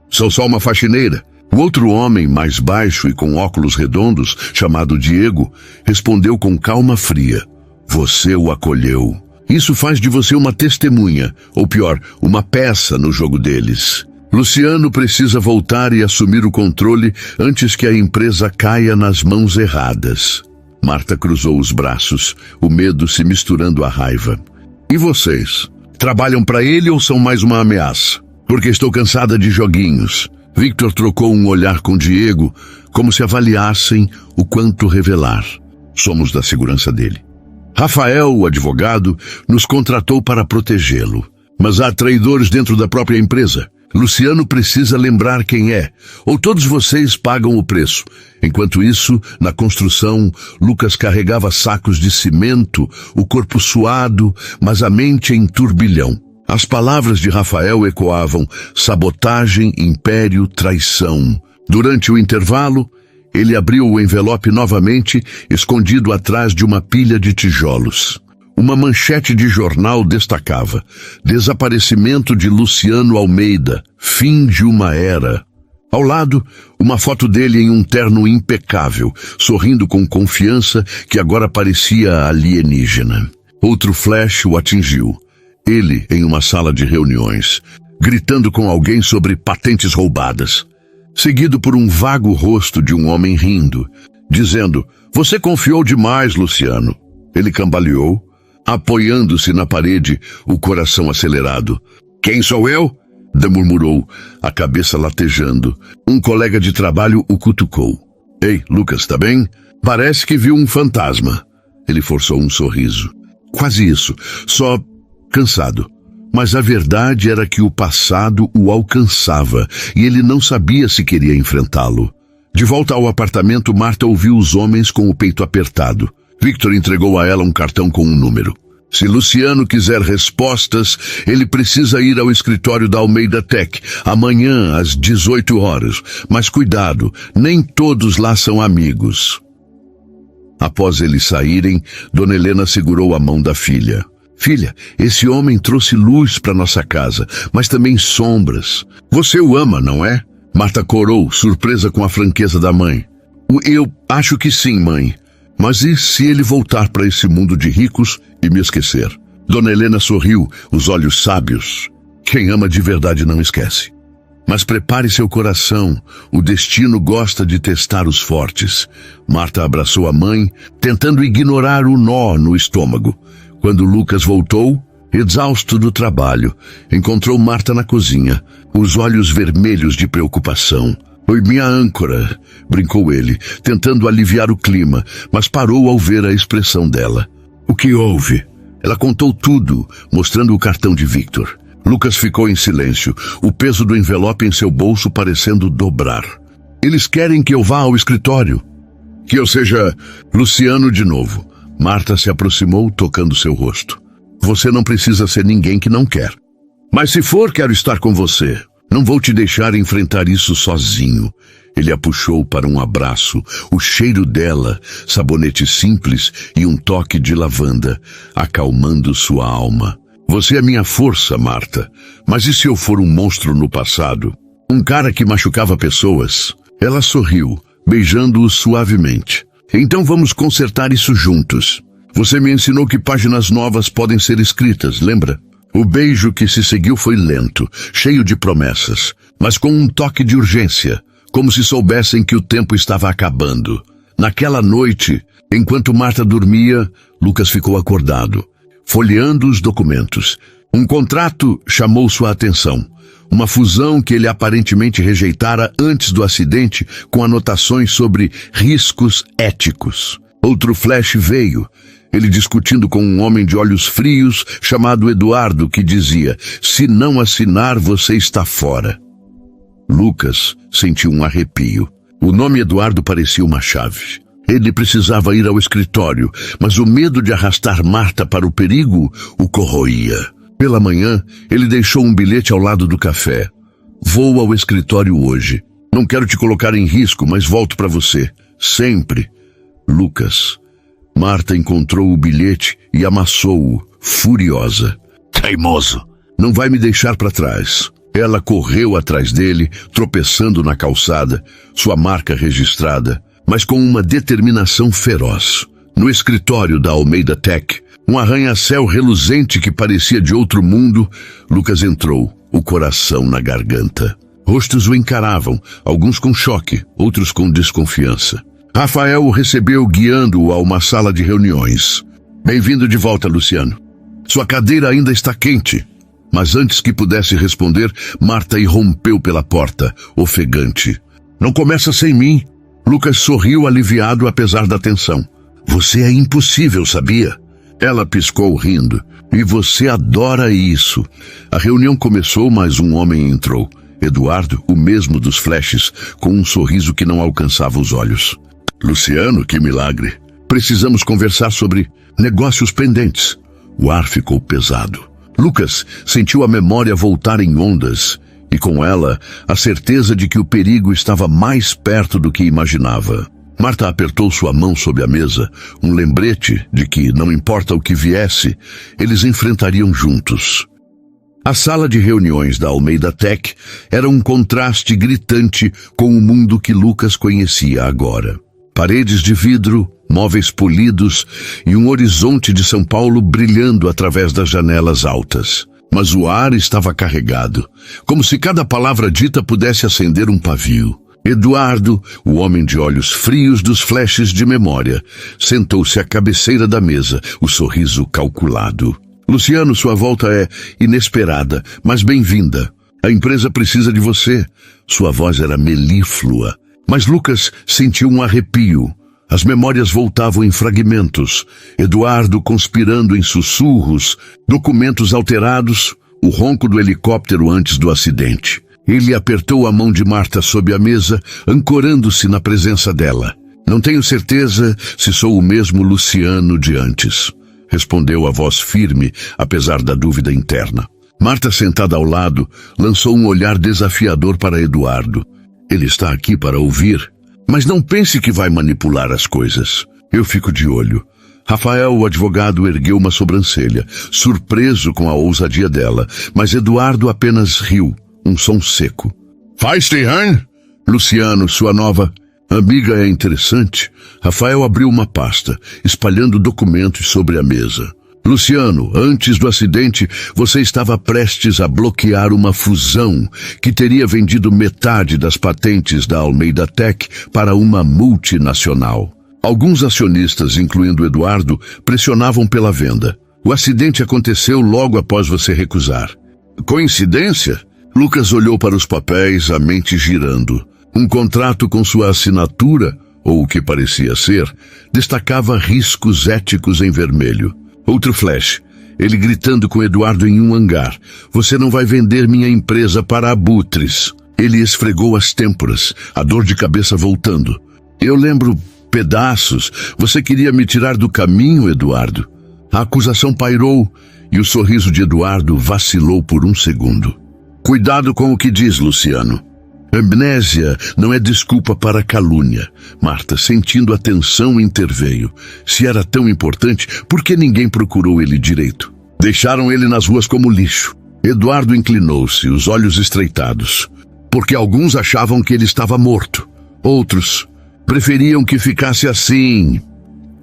Sou só uma faxineira. O outro homem, mais baixo e com óculos redondos, chamado Diego, respondeu com calma fria. Você o acolheu. Isso faz de você uma testemunha, ou pior, uma peça no jogo deles. Luciano precisa voltar e assumir o controle antes que a empresa caia nas mãos erradas. Marta cruzou os braços, o medo se misturando à raiva. E vocês? Trabalham para ele ou são mais uma ameaça? Porque estou cansada de joguinhos. Victor trocou um olhar com Diego, como se avaliassem o quanto revelar. Somos da segurança dele. Rafael, o advogado, nos contratou para protegê-lo. Mas há traidores dentro da própria empresa. Luciano precisa lembrar quem é, ou todos vocês pagam o preço. Enquanto isso, na construção, Lucas carregava sacos de cimento, o corpo suado, mas a mente em turbilhão. As palavras de Rafael ecoavam: sabotagem, império, traição. Durante o intervalo, ele abriu o envelope novamente, escondido atrás de uma pilha de tijolos. Uma manchete de jornal destacava: desaparecimento de Luciano Almeida, fim de uma era. Ao lado, uma foto dele em um terno impecável, sorrindo com confiança que agora parecia alienígena. Outro flash o atingiu. Ele em uma sala de reuniões, gritando com alguém sobre patentes roubadas. Seguido por um vago rosto de um homem rindo, dizendo: "Você confiou demais, Luciano." Ele cambaleou, apoiando-se na parede, o coração acelerado. "Quem sou eu?" murmurou, a cabeça latejando. Um colega de trabalho o cutucou. "Ei, Lucas, tá bem? Parece que viu um fantasma." Ele forçou um sorriso. Quase isso, só cansado. Mas a verdade era que o passado o alcançava e ele não sabia se queria enfrentá-lo. De volta ao apartamento, Marta ouviu os homens com o peito apertado. Victor entregou a ela um cartão com um número. Se Luciano quiser respostas, ele precisa ir ao escritório da Almeida Tech, amanhã às 18 horas. Mas cuidado, nem todos lá são amigos. Após eles saírem, Dona Helena segurou a mão da filha. "Filha, esse homem trouxe luz para nossa casa, mas também sombras. Você o ama, não é?" Marta corou, surpresa com a franqueza da mãe. "Eu acho que sim, mãe. Mas e se ele voltar para esse mundo de ricos e me esquecer?" Dona Helena sorriu, os olhos sábios. "Quem ama de verdade não esquece. Mas prepare seu coração, o destino gosta de testar os fortes." Marta abraçou a mãe, tentando ignorar o nó no estômago. Quando Lucas voltou, exausto do trabalho, encontrou Marta na cozinha, os olhos vermelhos de preocupação. "Foi minha âncora", brincou ele, tentando aliviar o clima, mas parou ao ver a expressão dela. "O que houve?" Ela contou tudo, mostrando o cartão de Victor. Lucas ficou em silêncio, o peso do envelope em seu bolso parecendo dobrar. "Eles querem que eu vá ao escritório. Que eu seja Luciano de novo." Marta se aproximou, tocando seu rosto. "Você não precisa ser ninguém que não quer. Mas se for, quero estar com você. Não vou te deixar enfrentar isso sozinho." Ele a puxou para um abraço, o cheiro dela, sabonete simples e um toque de lavanda, acalmando sua alma. "Você é minha força, Marta. Mas e se eu for um monstro no passado? Um cara que machucava pessoas?" Ela sorriu, beijando-o suavemente. "Então vamos consertar isso juntos. Você me ensinou que páginas novas podem ser escritas, lembra?" O beijo que se seguiu foi lento, cheio de promessas, mas com um toque de urgência, como se soubessem que o tempo estava acabando. Naquela noite, enquanto Marta dormia, Lucas ficou acordado, folheando os documentos. Um contrato chamou sua atenção. Uma fusão que ele aparentemente rejeitara antes do acidente, com anotações sobre riscos éticos. Outro flash veio, ele discutindo com um homem de olhos frios chamado Eduardo, que dizia: "Se não assinar, você está fora." Lucas sentiu um arrepio. O nome Eduardo parecia uma chave. Ele precisava ir ao escritório, mas o medo de arrastar Marta para o perigo o corroía. Pela manhã, ele deixou um bilhete ao lado do café. "Vou ao escritório hoje. Não quero te colocar em risco, mas volto para você. Sempre. Lucas." Marta encontrou o bilhete e amassou-o, furiosa. "Teimoso! Não vai me deixar para trás." Ela correu atrás dele, tropeçando na calçada, sua marca registrada, mas com uma determinação feroz. No escritório da Almeida Tech, Um arranha-céu reluzente que parecia de outro mundo. Lucas entrou, o coração na garganta. Rostos o encaravam, alguns com choque, outros com desconfiança. Rafael o recebeu guiando-o a uma sala de reuniões. Bem-vindo de volta, Luciano. Sua cadeira ainda está quente. Mas antes que pudesse responder, Marta irrompeu pela porta, ofegante. Não começa sem mim. Lucas sorriu aliviado apesar da tensão. Você é impossível, sabia? Ela piscou rindo. E você adora isso. A reunião começou, mas um homem entrou. Eduardo, o mesmo dos flashes, com um sorriso que não alcançava os olhos. Luciano, que milagre. Precisamos conversar sobre negócios pendentes. O ar ficou pesado. Lucas sentiu a memória voltar em ondas e, com ela, a certeza de que o perigo estava mais perto do que imaginava. Marta apertou sua mão sob a mesa, um lembrete de que, não importa o que viesse, eles enfrentariam juntos. A sala de reuniões da Almeida Tech era um contraste gritante com o mundo que Lucas conhecia agora. Paredes de vidro, móveis polidos e um horizonte de São Paulo brilhando através das janelas altas. Mas o ar estava carregado, como se cada palavra dita pudesse acender um pavio. Eduardo, o homem de olhos frios dos flashes de memória, sentou-se à cabeceira da mesa, o sorriso calculado. Luciano, sua volta é inesperada, mas bem-vinda. A empresa precisa de você. Sua voz era melíflua. Mas Lucas sentiu um arrepio. As memórias voltavam em fragmentos. Eduardo conspirando em sussurros, documentos alterados, o ronco do helicóptero antes do acidente. Ele apertou a mão de Marta sob a mesa, ancorando-se na presença dela. Não tenho certeza se sou o mesmo Luciano de antes, respondeu a voz firme, apesar da dúvida interna. Marta, sentada ao lado, lançou um olhar desafiador para Eduardo. Ele está aqui para ouvir, mas não pense que vai manipular as coisas. Eu fico de olho. Rafael, o advogado, ergueu uma sobrancelha, surpreso com a ousadia dela, mas Eduardo apenas riu, um som seco. Feinstein? Luciano, sua nova amiga é interessante. Rafael abriu uma pasta, espalhando documentos sobre a mesa. Luciano, antes do acidente, você estava prestes a bloquear uma fusão que teria vendido metade das patentes da Almeida Tech para uma multinacional. Alguns acionistas, incluindo Eduardo, pressionavam pela venda. O acidente aconteceu logo após você recusar. Coincidência? Lucas olhou para os papéis, a mente girando. Um contrato com sua assinatura, ou o que parecia ser, destacava riscos éticos em vermelho. Outro flash, ele gritando com Eduardo em um hangar. Você não vai vender minha empresa para abutres. Ele esfregou as têmporas, a dor de cabeça voltando. Eu lembro pedaços. Você queria me tirar do caminho, Eduardo. A acusação pairou e o sorriso de Eduardo vacilou por um segundo. Cuidado com o que diz, Luciano. Amnésia não é desculpa para calúnia. Marta, sentindo a tensão, interveio. Se era tão importante, por que ninguém procurou ele direito? Deixaram ele nas ruas como lixo. Eduardo inclinou-se, os olhos estreitados. Porque alguns achavam que ele estava morto. Outros preferiam que ficasse assim.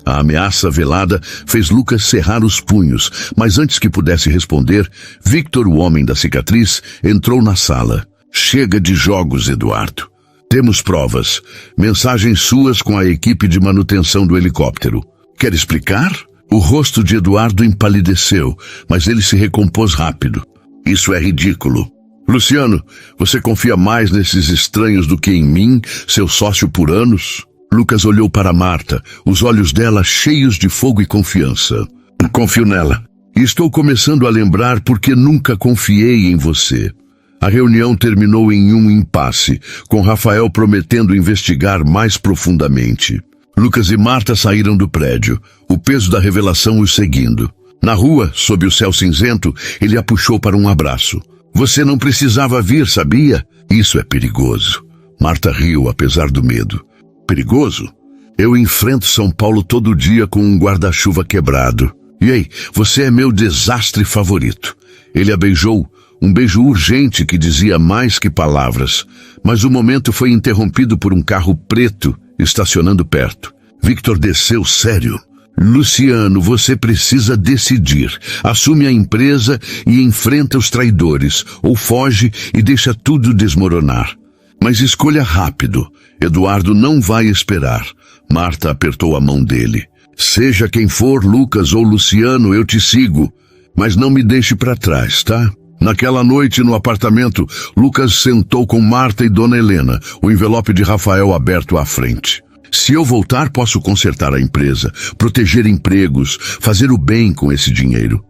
A ameaça velada fez Lucas cerrar os punhos, mas antes que pudesse responder, Victor, o homem da cicatriz, entrou na sala. Chega de jogos, Eduardo. Temos provas. Mensagens suas com a equipe de manutenção do helicóptero. Quer explicar? O rosto de Eduardo empalideceu, mas ele se recompôs rápido. Isso é ridículo. Luciano, você confia mais nesses estranhos do que em mim, seu sócio por anos? Lucas olhou para Marta, os olhos dela cheios de fogo e confiança. Confio nela. E estou começando a lembrar porque nunca confiei em você. A reunião terminou em um impasse, com Rafael prometendo investigar mais profundamente. Lucas e Marta saíram do prédio, o peso da revelação os seguindo. Na rua, sob o céu cinzento, ele a puxou para um abraço. Você não precisava vir, sabia? Isso é perigoso. Marta riu, apesar do medo. Perigoso? Eu enfrento São Paulo todo dia com um guarda-chuva quebrado. E aí, você é meu desastre favorito. Ele a beijou, um beijo urgente que dizia mais que palavras, mas o momento foi interrompido por um carro preto estacionando perto. Victor desceu sério. Luciano, você precisa decidir. Assume a empresa e enfrenta os traidores, ou foge e deixa tudo desmoronar. Mas escolha rápido. Eduardo não vai esperar. Marta apertou a mão dele. Seja quem for, Lucas ou Luciano, eu te sigo. Mas não me deixe para trás, tá? Naquela noite, no apartamento, Lucas sentou com Marta e Dona Helena, o envelope de Rafael aberto à frente. Se eu voltar, posso consertar a empresa, proteger empregos, fazer o bem com esse dinheiro.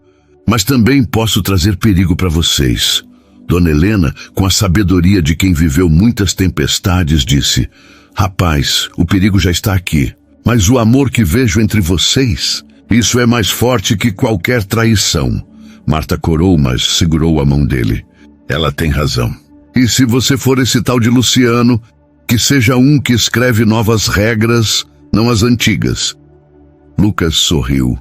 Mas também posso trazer perigo para vocês. Dona Helena, com a sabedoria de quem viveu muitas tempestades, disse: rapaz, o perigo já está aqui. Mas o amor que vejo entre vocês, isso é mais forte que qualquer traição. Marta corou, mas segurou a mão dele. Ela tem razão. E se você for esse tal de Luciano, que seja um que escreve novas regras, não as antigas. Lucas sorriu.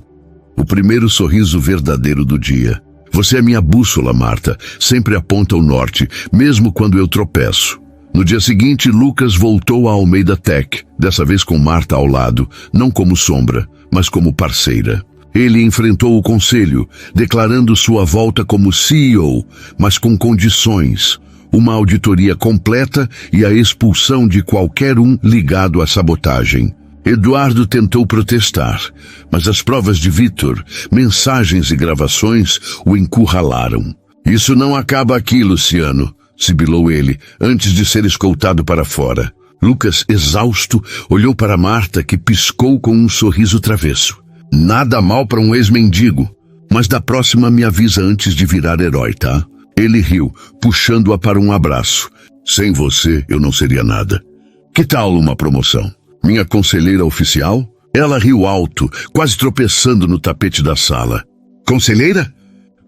O primeiro sorriso verdadeiro do dia. Você é minha bússola, Marta. Sempre aponta o norte, mesmo quando eu tropeço. No dia seguinte, Lucas voltou à Almeida Tech, dessa vez com Marta ao lado, não como sombra, mas como parceira. Ele enfrentou o conselho, declarando sua volta como CEO, mas com condições: uma auditoria completa e a expulsão de qualquer um ligado à sabotagem. Eduardo tentou protestar, mas as provas de Vitor, mensagens e gravações o encurralaram. Isso não acaba aqui, Luciano, sibilou ele, antes de ser escoltado para fora. Lucas, exausto, olhou para Marta, que piscou com um sorriso travesso. Nada mal para um ex-mendigo, mas da próxima me avisa antes de virar herói, tá? Ele riu, puxando-a para um abraço. Sem você, eu não seria nada. Que tal uma promoção? Minha conselheira oficial? Ela riu alto, quase tropeçando no tapete da sala. Conselheira?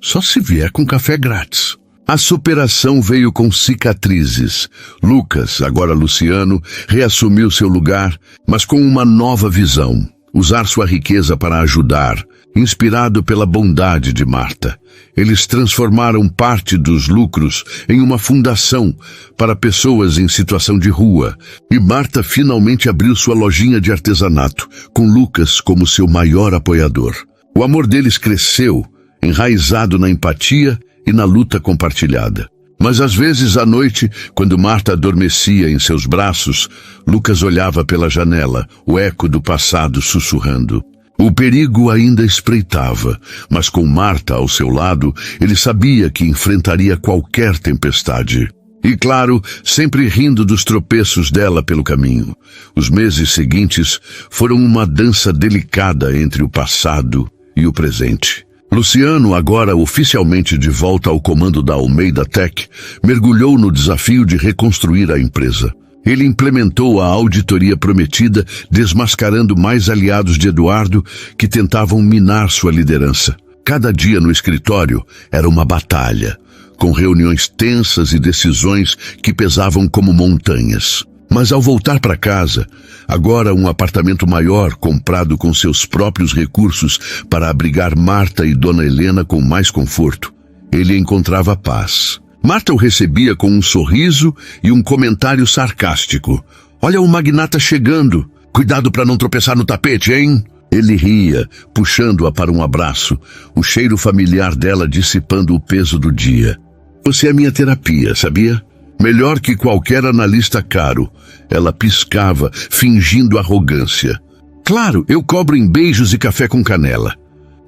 Só se vier com café grátis. A superação veio com cicatrizes. Lucas, agora Luciano, reassumiu seu lugar, mas com uma nova visão. Usar sua riqueza para ajudar, inspirado pela bondade de Marta. Eles transformaram parte dos lucros em uma fundação para pessoas em situação de rua. E Marta finalmente abriu sua lojinha de artesanato, com Lucas como seu maior apoiador. O amor deles cresceu, enraizado na empatia e na luta compartilhada. Mas às vezes à noite, quando Marta adormecia em seus braços, Lucas olhava pela janela, o eco do passado sussurrando. O perigo ainda espreitava, mas com Marta ao seu lado, ele sabia que enfrentaria qualquer tempestade. E claro, sempre rindo dos tropeços dela pelo caminho. Os meses seguintes foram uma dança delicada entre o passado e o presente. Luciano, agora oficialmente de volta ao comando da Almeida Tech, mergulhou no desafio de reconstruir a empresa. Ele implementou a auditoria prometida, desmascarando mais aliados de Eduardo que tentavam minar sua liderança. Cada dia no escritório era uma batalha, com reuniões tensas e decisões que pesavam como montanhas. Mas ao voltar para casa, agora um apartamento maior comprado com seus próprios recursos para abrigar Marta e Dona Helena com mais conforto, ele encontrava paz. Marta o recebia com um sorriso e um comentário sarcástico. Olha o magnata chegando. Cuidado para não tropeçar no tapete, hein? Ele ria, puxando-a para um abraço, o cheiro familiar dela dissipando o peso do dia. Você é minha terapia, sabia? Melhor que qualquer analista caro. Ela piscava, fingindo arrogância. Claro, eu cobro em beijos e café com canela.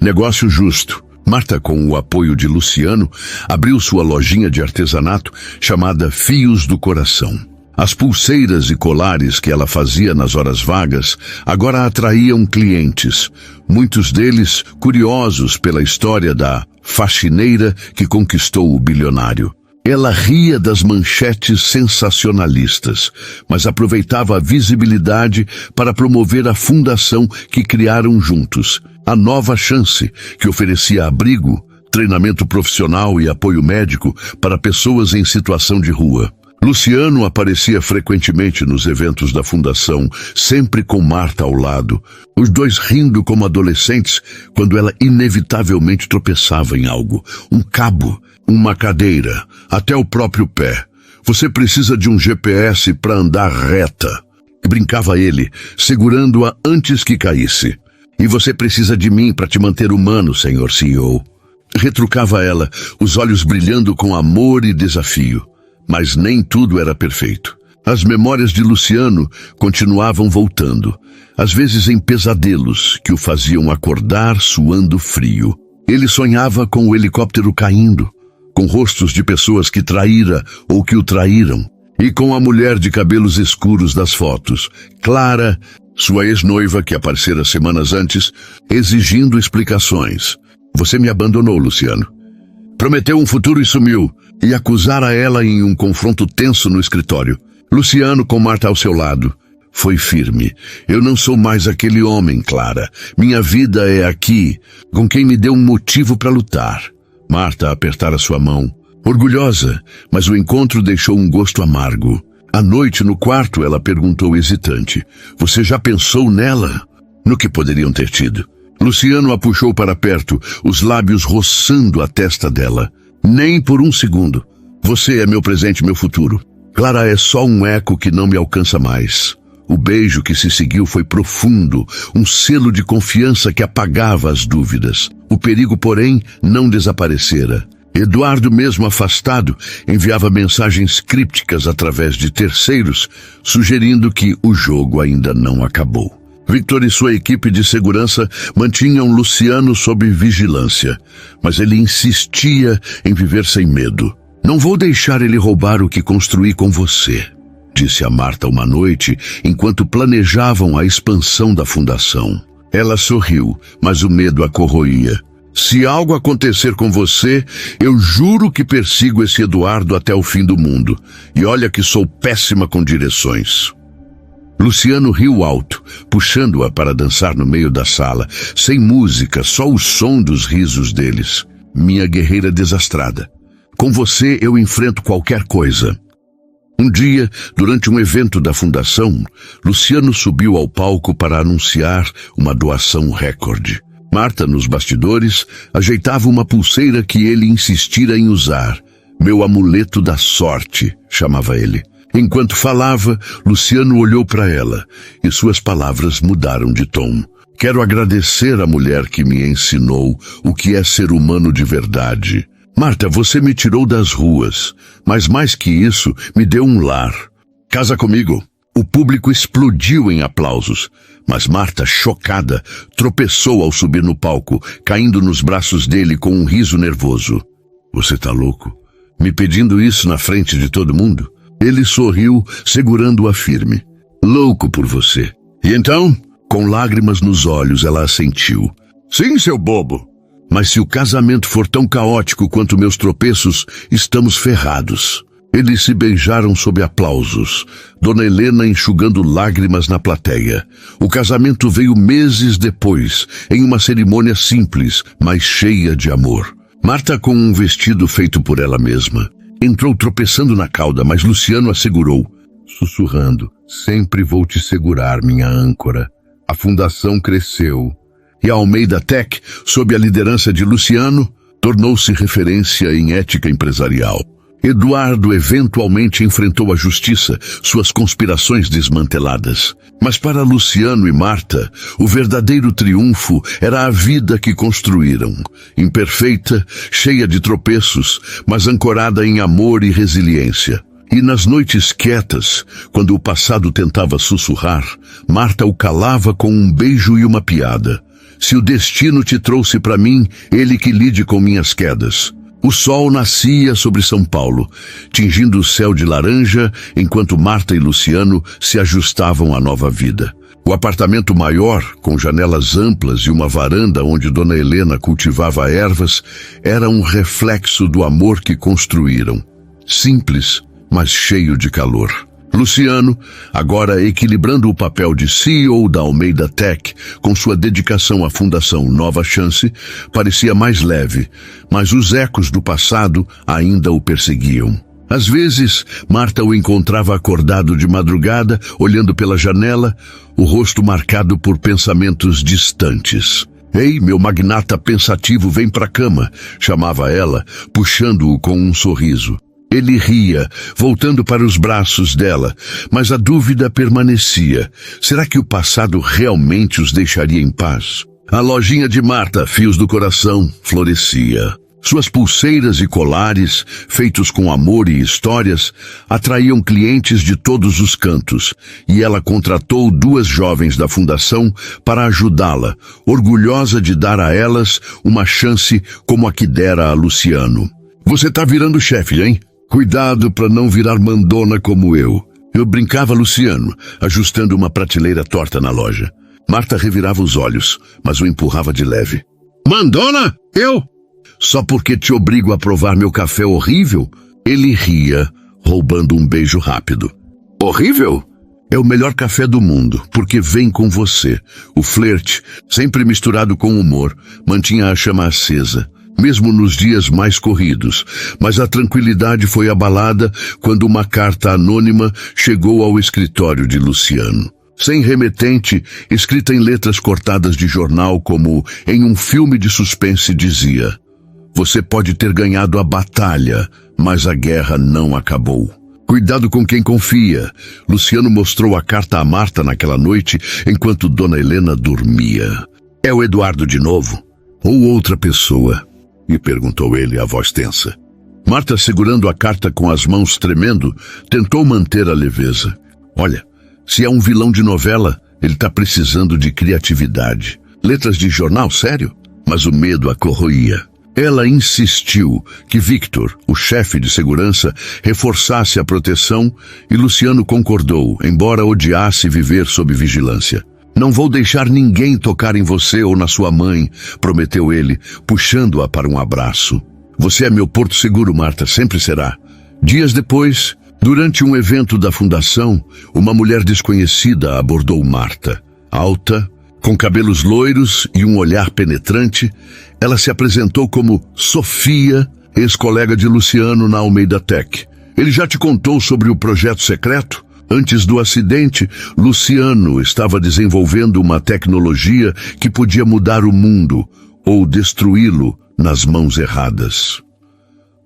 Negócio justo. Marta, com o apoio de Luciano, abriu sua lojinha de artesanato chamada Fios do Coração. As pulseiras e colares que ela fazia nas horas vagas agora atraíam clientes, muitos deles curiosos pela história da faxineira que conquistou o bilionário. Ela ria das manchetes sensacionalistas, mas aproveitava a visibilidade para promover a fundação que criaram juntos, a Nova Chance, que oferecia abrigo, treinamento profissional e apoio médico para pessoas em situação de rua. Luciano aparecia frequentemente nos eventos da fundação, sempre com Marta ao lado, os dois rindo como adolescentes quando ela inevitavelmente tropeçava em algo, um cabo, uma cadeira, até o próprio pé. Você precisa de um GPS para andar reta. Brincava ele, segurando-a antes que caísse. E você precisa de mim para te manter humano, senhor CEO. Retrucava ela, os olhos brilhando com amor e desafio. Mas nem tudo era perfeito. As memórias de Luciano continuavam voltando, às vezes em pesadelos que o faziam acordar suando frio. Ele sonhava com o helicóptero caindo, com rostos de pessoas que traíra ou que o traíram, e com a mulher de cabelos escuros das fotos, Clara, sua ex-noiva que aparecera semanas antes, exigindo explicações. Você me abandonou, Luciano. Prometeu um futuro e sumiu, e acusara ela em um confronto tenso no escritório. Luciano, com Marta ao seu lado, foi firme. Eu não sou mais aquele homem, Clara. Minha vida é aqui, com quem me deu um motivo para lutar. Marta apertara sua mão, orgulhosa, mas o encontro deixou um gosto amargo. À noite, no quarto, ela perguntou hesitante. Você já pensou nela? No que poderiam ter tido? Luciano a puxou para perto, os lábios roçando a testa dela. Nem por um segundo. Você é meu presente, meu futuro. Clara é só um eco que não me alcança mais. O beijo que se seguiu foi profundo, um selo de confiança que apagava as dúvidas. O perigo, porém, não desaparecera. Eduardo, mesmo afastado, enviava mensagens crípticas através de terceiros, sugerindo que o jogo ainda não acabou. Victor e sua equipe de segurança mantinham Luciano sob vigilância, mas ele insistia em viver sem medo. Não vou deixar ele roubar o que construí com você, disse a Marta uma noite, enquanto planejavam a expansão da fundação. Ela sorriu, mas o medo a corroía. Se algo acontecer com você, eu juro que persigo esse Eduardo até o fim do mundo. E olha que sou péssima com direções. Luciano riu alto, puxando-a para dançar no meio da sala, sem música, só o som dos risos deles. Minha guerreira desastrada. Com você eu enfrento qualquer coisa. Um dia, durante um evento da fundação, Luciano subiu ao palco para anunciar uma doação recorde. Marta, nos bastidores, ajeitava uma pulseira que ele insistira em usar. Meu amuleto da sorte, chamava ele. Enquanto falava, Luciano olhou para ela e suas palavras mudaram de tom. Quero agradecer à mulher que me ensinou o que é ser humano de verdade. Marta, você me tirou das ruas, mas mais que isso, me deu um lar. Casa comigo. O público explodiu em aplausos, mas Marta, chocada, tropeçou ao subir no palco, caindo nos braços dele com um riso nervoso. Você tá louco? Me pedindo isso na frente de todo mundo? Ele sorriu, segurando-a firme. Louco por você. E então? Com lágrimas nos olhos, ela assentiu. Sim, seu bobo. Mas se o casamento for tão caótico quanto meus tropeços, estamos ferrados. Eles se beijaram sob aplausos, Dona Helena enxugando lágrimas na plateia. O casamento veio meses depois, em uma cerimônia simples, mas cheia de amor. Marta, com um vestido feito por ela mesma, entrou tropeçando na cauda, mas Luciano a segurou, sussurrando, sempre vou te segurar, minha âncora. A fundação cresceu, e a Almeida Tech, sob a liderança de Luciano, tornou-se referência em ética empresarial. Eduardo eventualmente enfrentou a justiça, suas conspirações desmanteladas. Mas para Luciano e Marta, o verdadeiro triunfo era a vida que construíram. Imperfeita, cheia de tropeços, mas ancorada em amor e resiliência. E nas noites quietas, quando o passado tentava sussurrar, Marta o calava com um beijo e uma piada. Se o destino te trouxe para mim, ele que lide com minhas quedas. O sol nascia sobre São Paulo, tingindo o céu de laranja, enquanto Marta e Luciano se ajustavam à nova vida. O apartamento maior, com janelas amplas e uma varanda onde Dona Helena cultivava ervas, era um reflexo do amor que construíram. Simples, mas cheio de calor. Luciano, agora equilibrando o papel de CEO da Almeida Tech com sua dedicação à Fundação Nova Chance, parecia mais leve, mas os ecos do passado ainda o perseguiam. Às vezes, Marta o encontrava acordado de madrugada, olhando pela janela, o rosto marcado por pensamentos distantes. Ei, meu magnata pensativo, vem pra cama, chamava ela, puxando-o com um sorriso. Ele ria, voltando para os braços dela, mas a dúvida permanecia. Será que o passado realmente os deixaria em paz? A lojinha de Marta, Fios do Coração, florescia. Suas pulseiras e colares, feitos com amor e histórias, atraíam clientes de todos os cantos, e ela contratou 2 jovens da fundação para ajudá-la, orgulhosa de dar a elas uma chance como a que dera a Luciano. Você tá virando chefe, hein? Cuidado para não virar mandona como eu. Eu brincava Luciano, ajustando uma prateleira torta na loja. Marta revirava os olhos, mas o empurrava de leve. Mandona? Eu? Só porque te obrigo a provar meu café horrível? Ele ria, roubando um beijo rápido. Horrível? É o melhor café do mundo, porque vem com você. O flerte, sempre misturado com humor, mantinha a chama acesa, mesmo nos dias mais corridos. Mas a tranquilidade foi abalada quando uma carta anônima chegou ao escritório de Luciano. Sem remetente, escrita em letras cortadas de jornal como em um filme de suspense, dizia: Você pode ter ganhado a batalha, mas a guerra não acabou. Cuidado com quem confia. Luciano mostrou a carta a Marta naquela noite, enquanto Dona Helena dormia. É o Eduardo de novo? Ou outra pessoa? E perguntou ele, a voz tensa. Marta, segurando a carta com as mãos tremendo, tentou manter a leveza. Olha, se é um vilão de novela, ele tá precisando de criatividade. Letras de jornal, sério? Mas o medo a corroía. Ela insistiu que Victor, o chefe de segurança, reforçasse a proteção e Luciano concordou, embora odiasse viver sob vigilância. Não vou deixar ninguém tocar em você ou na sua mãe, prometeu ele, puxando-a para um abraço. Você é meu porto seguro, Marta, sempre será. Dias depois, durante um evento da fundação, uma mulher desconhecida abordou Marta. Alta, com cabelos loiros e um olhar penetrante, ela se apresentou como Sofia, ex-colega de Luciano na Almeida Tech. Ele já te contou sobre o projeto secreto? Antes do acidente, Luciano estava desenvolvendo uma tecnologia que podia mudar o mundo ou destruí-lo nas mãos erradas.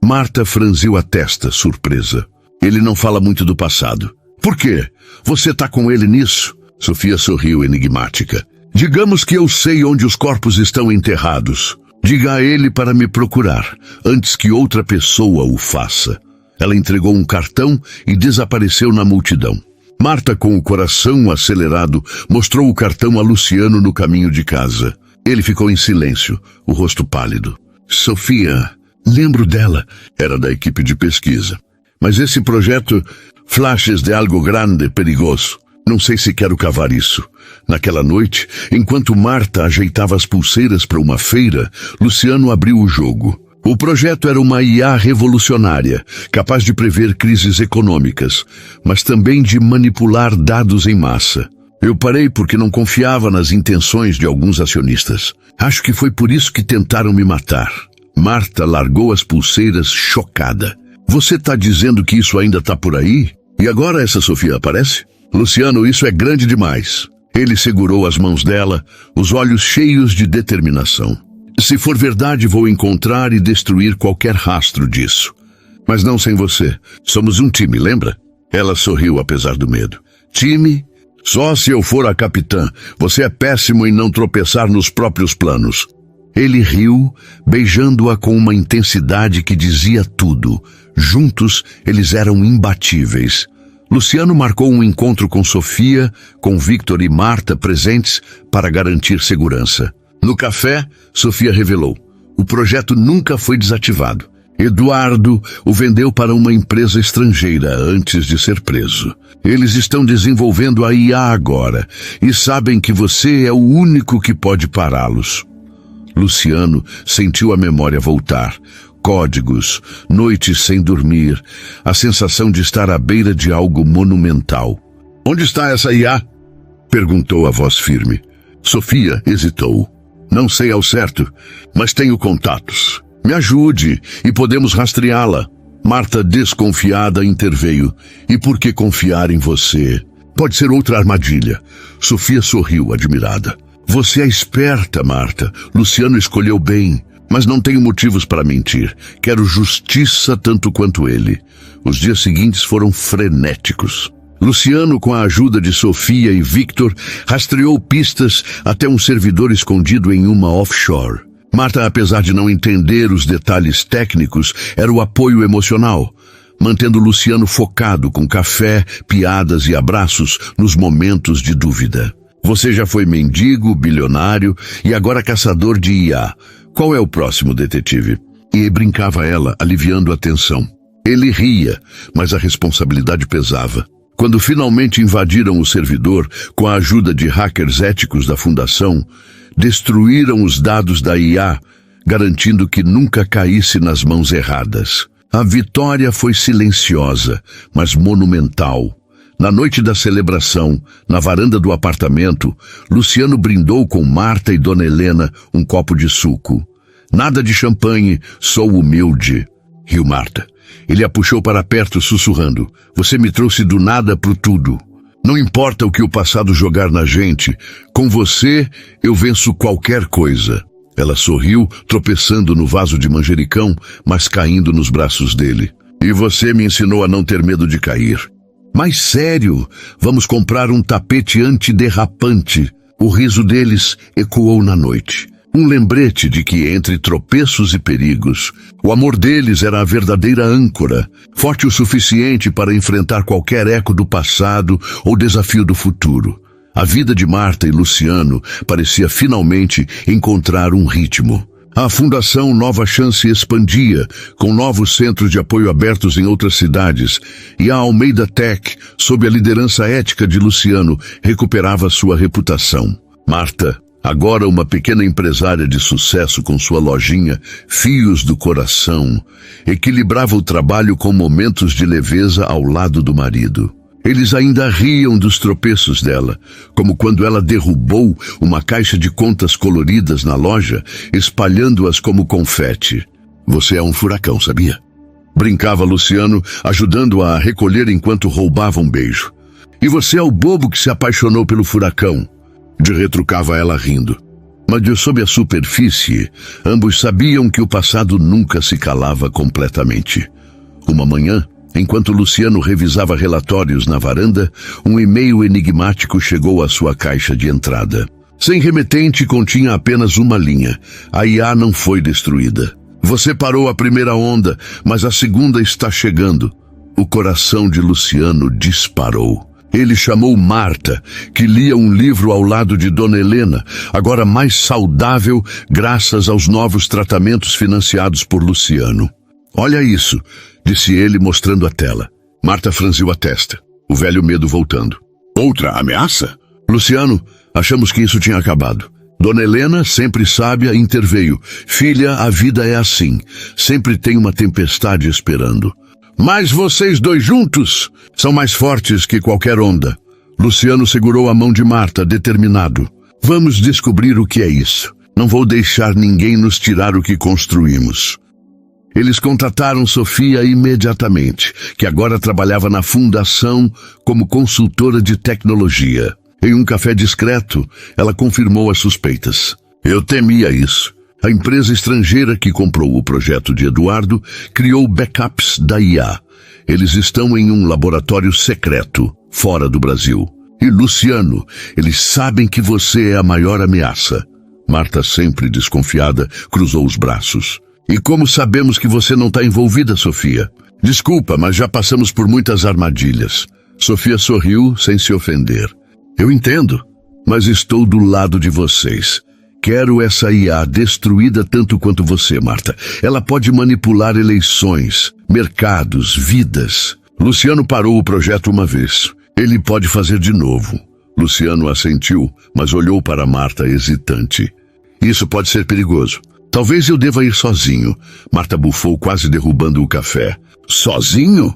Marta franziu a testa, surpresa. Ele não fala muito do passado. Por quê? Você tá com ele nisso? Sofia sorriu enigmática. Digamos que eu sei onde os corpos estão enterrados. Diga a ele para me procurar, antes que outra pessoa o faça. Ela entregou um cartão e desapareceu na multidão. Marta, com o coração acelerado, mostrou o cartão a Luciano no caminho de casa. Ele ficou em silêncio, o rosto pálido. Sofia, lembro dela, era da equipe de pesquisa. Mas esse projeto, flashes de algo grande, perigoso. Não sei se quero cavar isso. Naquela noite, enquanto Marta ajeitava as pulseiras para uma feira, Luciano abriu o jogo. O projeto era uma IA revolucionária, capaz de prever crises econômicas, mas também de manipular dados em massa. Eu parei porque não confiava nas intenções de alguns acionistas. Acho que foi por isso que tentaram me matar. Marta largou as pulseiras chocada. Você tá dizendo que isso ainda tá por aí? E agora essa Sofia aparece? Luciano, isso é grande demais. Ele segurou as mãos dela, os olhos cheios de determinação. Se for verdade, vou encontrar e destruir qualquer rastro disso. Mas não sem você. Somos um time, lembra? Ela sorriu apesar do medo. Time? Só se eu for a capitã. Você é péssimo em não tropeçar nos próprios planos. Ele riu, beijando-a com uma intensidade que dizia tudo. Juntos, eles eram imbatíveis. Luciano marcou um encontro com Sofia, com Victor e Marta presentes para garantir segurança. No café, Sofia revelou: o projeto nunca foi desativado. Eduardo o vendeu para uma empresa estrangeira antes de ser preso. Eles estão desenvolvendo a IA agora e sabem que você é o único que pode pará-los. Luciano sentiu a memória voltar. Códigos, noites sem dormir, a sensação de estar à beira de algo monumental. Onde está essa IA? Perguntou a voz firme. Sofia hesitou. Não sei ao certo, mas tenho contatos. Me ajude e podemos rastreá-la. Marta, desconfiada, interveio. E por que confiar em você? Pode ser outra armadilha. Sofia sorriu, admirada. Você é esperta, Marta. Luciano escolheu bem. Mas não tenho motivos para mentir. Quero justiça tanto quanto ele. Os dias seguintes foram frenéticos. Luciano, com a ajuda de Sofia e Victor, rastreou pistas até um servidor escondido em uma offshore. Marta, apesar de não entender os detalhes técnicos, era o apoio emocional, mantendo Luciano focado com café, piadas e abraços nos momentos de dúvida. Você já foi mendigo, bilionário e agora caçador de IA. Qual é o próximo, detetive? E brincava ela, aliviando a tensão. Ele ria, mas a responsabilidade pesava. Quando finalmente invadiram o servidor, com a ajuda de hackers éticos da fundação, destruíram os dados da IA, garantindo que nunca caísse nas mãos erradas. A vitória foi silenciosa, mas monumental. Na noite da celebração, na varanda do apartamento, Luciano brindou com Marta e Dona Helena um copo de suco. Nada de champanhe, sou humilde, riu Marta. Ele a puxou para perto, sussurrando. Você me trouxe do nada pro tudo. Não importa o que o passado jogar na gente, com você eu venço qualquer coisa. Ela sorriu, tropeçando no vaso de manjericão, mas caindo nos braços dele. E você me ensinou a não ter medo de cair. Mas sério, vamos comprar um tapete antiderrapante. O riso deles ecoou na noite. Um lembrete de que, entre tropeços e perigos, o amor deles era a verdadeira âncora, forte o suficiente para enfrentar qualquer eco do passado ou desafio do futuro. A vida de Marta e Luciano parecia finalmente encontrar um ritmo. A Fundação Nova Chance expandia, com novos centros de apoio abertos em outras cidades, e a Almeida Tech, sob a liderança ética de Luciano, recuperava sua reputação. Marta, agora uma pequena empresária de sucesso com sua lojinha Fios do Coração, equilibrava o trabalho com momentos de leveza ao lado do marido. Eles ainda riam dos tropeços dela, como quando ela derrubou uma caixa de contas coloridas na loja, espalhando-as como confete. Você é um furacão, sabia? Brincava Luciano, ajudando-a a recolher enquanto roubava um beijo. E você é o bobo que se apaixonou pelo furacão, retrucava ela rindo. Mas de sob a superfície, ambos sabiam que o passado nunca se calava completamente. Uma manhã, enquanto Luciano revisava relatórios na varanda, um e-mail enigmático chegou à sua caixa de entrada. Sem remetente, continha apenas uma linha. A IA não foi destruída. Você parou a primeira onda, mas a segunda está chegando. O coração de Luciano disparou. Ele chamou Marta, que lia um livro ao lado de Dona Helena, agora mais saudável graças aos novos tratamentos financiados por Luciano. Olha isso, disse ele mostrando a tela. Marta franziu a testa, o velho medo voltando. Outra ameaça? Luciano, achamos que isso tinha acabado. Dona Helena, sempre sábia, interveio. Filha, a vida é assim. Sempre tem uma tempestade esperando. Mas vocês dois juntos são mais fortes que qualquer onda. Luciano segurou a mão de Marta, determinado. Vamos descobrir o que é isso. Não vou deixar ninguém nos tirar o que construímos. Eles contataram Sofia imediatamente, que agora trabalhava na fundação como consultora de tecnologia. Em um café discreto, ela confirmou as suspeitas. Eu temia isso. A empresa estrangeira que comprou o projeto de Eduardo criou backups da IA. Eles estão em um laboratório secreto, fora do Brasil. E Luciano, eles sabem que você é a maior ameaça. Marta, sempre desconfiada, cruzou os braços. E como sabemos que você não está envolvida, Sofia? Desculpa, mas já passamos por muitas armadilhas. Sofia sorriu sem se ofender. Eu entendo, mas estou do lado de vocês. Quero essa IA destruída tanto quanto você, Marta. Ela pode manipular eleições, mercados, vidas. Luciano parou o projeto uma vez. Ele pode fazer de novo. Luciano assentiu, mas olhou para Marta hesitante. Isso pode ser perigoso. Talvez eu deva ir sozinho. Marta bufou, quase derrubando o café. Sozinho?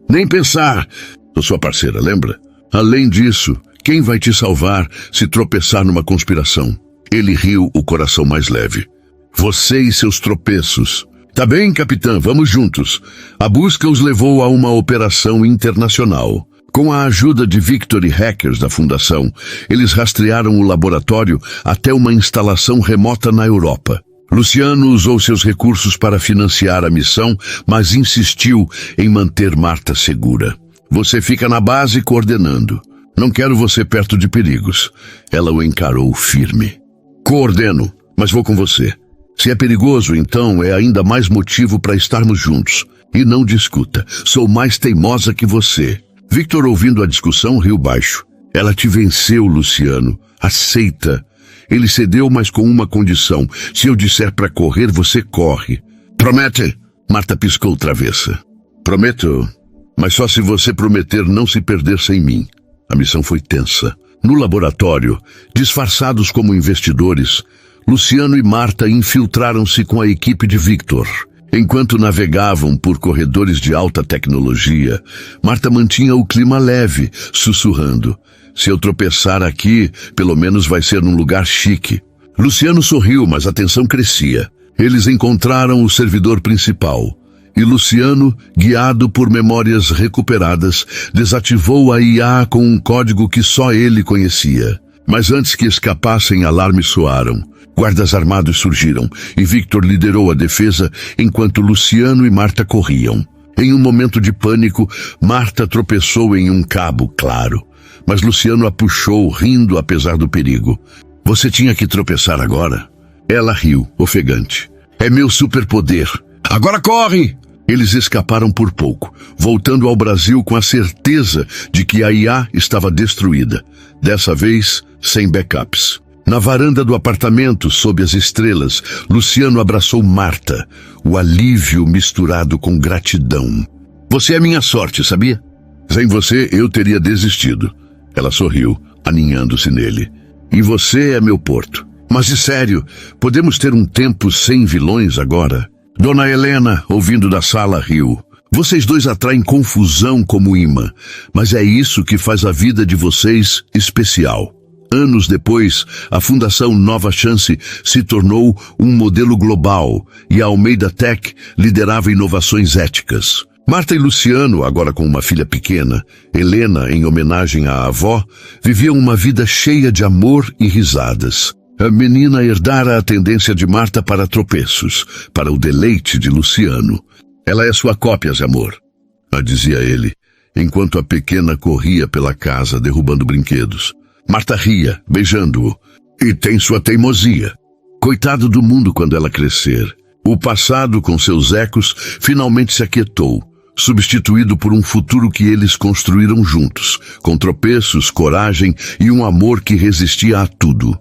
Nem pensar. Sou sua parceira, lembra? Além disso, quem vai te salvar se tropeçar numa conspiração? Ele riu, o coração mais leve. Você e seus tropeços. Tá bem, capitã, vamos juntos. A busca os levou a uma operação internacional. Com a ajuda de Victor e hackers da fundação, eles rastrearam o laboratório até uma instalação remota na Europa. Luciano usou seus recursos para financiar a missão, mas insistiu em manter Marta segura. Você fica na base coordenando. Não quero você perto de perigos. Ela o encarou firme. Coordeno, mas vou com você. Se é perigoso, então é ainda mais motivo para estarmos juntos. E não discuta. Sou mais teimosa que você. Victor, ouvindo a discussão, riu baixo. Ela te venceu, Luciano. Aceita. Ele cedeu, mas com uma condição. Se eu disser para correr, você corre. Promete? Marta piscou travessa. Prometo, mas só se você prometer não se perder sem mim. A missão foi tensa. No laboratório, disfarçados como investidores, Luciano e Marta infiltraram-se com a equipe de Victor. Enquanto navegavam por corredores de alta tecnologia, Marta mantinha o clima leve, sussurrando. Se eu tropeçar aqui, pelo menos vai ser num lugar chique. Luciano sorriu, mas a tensão crescia. Eles encontraram o servidor principal. E Luciano, guiado por memórias recuperadas, desativou a IA com um código que só ele conhecia. Mas antes que escapassem, alarmes soaram. Guardas armados surgiram, e Victor liderou a defesa enquanto Luciano e Marta corriam. Em um momento de pânico, Marta tropeçou em um cabo, claro. Mas Luciano a puxou, rindo apesar do perigo. Você tinha que tropeçar agora? Ela riu, ofegante. É meu superpoder. Agora corre! Eles escaparam por pouco, voltando ao Brasil com a certeza de que a IA estava destruída. Dessa vez, sem backups. Na varanda do apartamento, sob as estrelas, Luciano abraçou Marta, o alívio misturado com gratidão. Você é minha sorte, sabia? Sem você, eu teria desistido. Ela sorriu, aninhando-se nele. E você é meu porto. Mas de sério, podemos ter um tempo sem vilões agora? Dona Helena, ouvindo da sala, riu. Vocês dois atraem confusão como imã, mas é isso que faz a vida de vocês especial. Anos depois, a Fundação Nova Chance se tornou um modelo global e a Almeida Tech liderava inovações éticas. Marta e Luciano, agora com uma filha pequena, Helena, em homenagem à avó, viviam uma vida cheia de amor e risadas. A menina herdara a tendência de Marta para tropeços, para o deleite de Luciano. Ela é sua cópia, amor, dizia ele, enquanto a pequena corria pela casa, derrubando brinquedos. Marta ria, beijando-o. E tem sua teimosia. Coitado do mundo quando ela crescer. O passado, com seus ecos, finalmente se aquietou, substituído por um futuro que eles construíram juntos, com tropeços, coragem e um amor que resistia a tudo.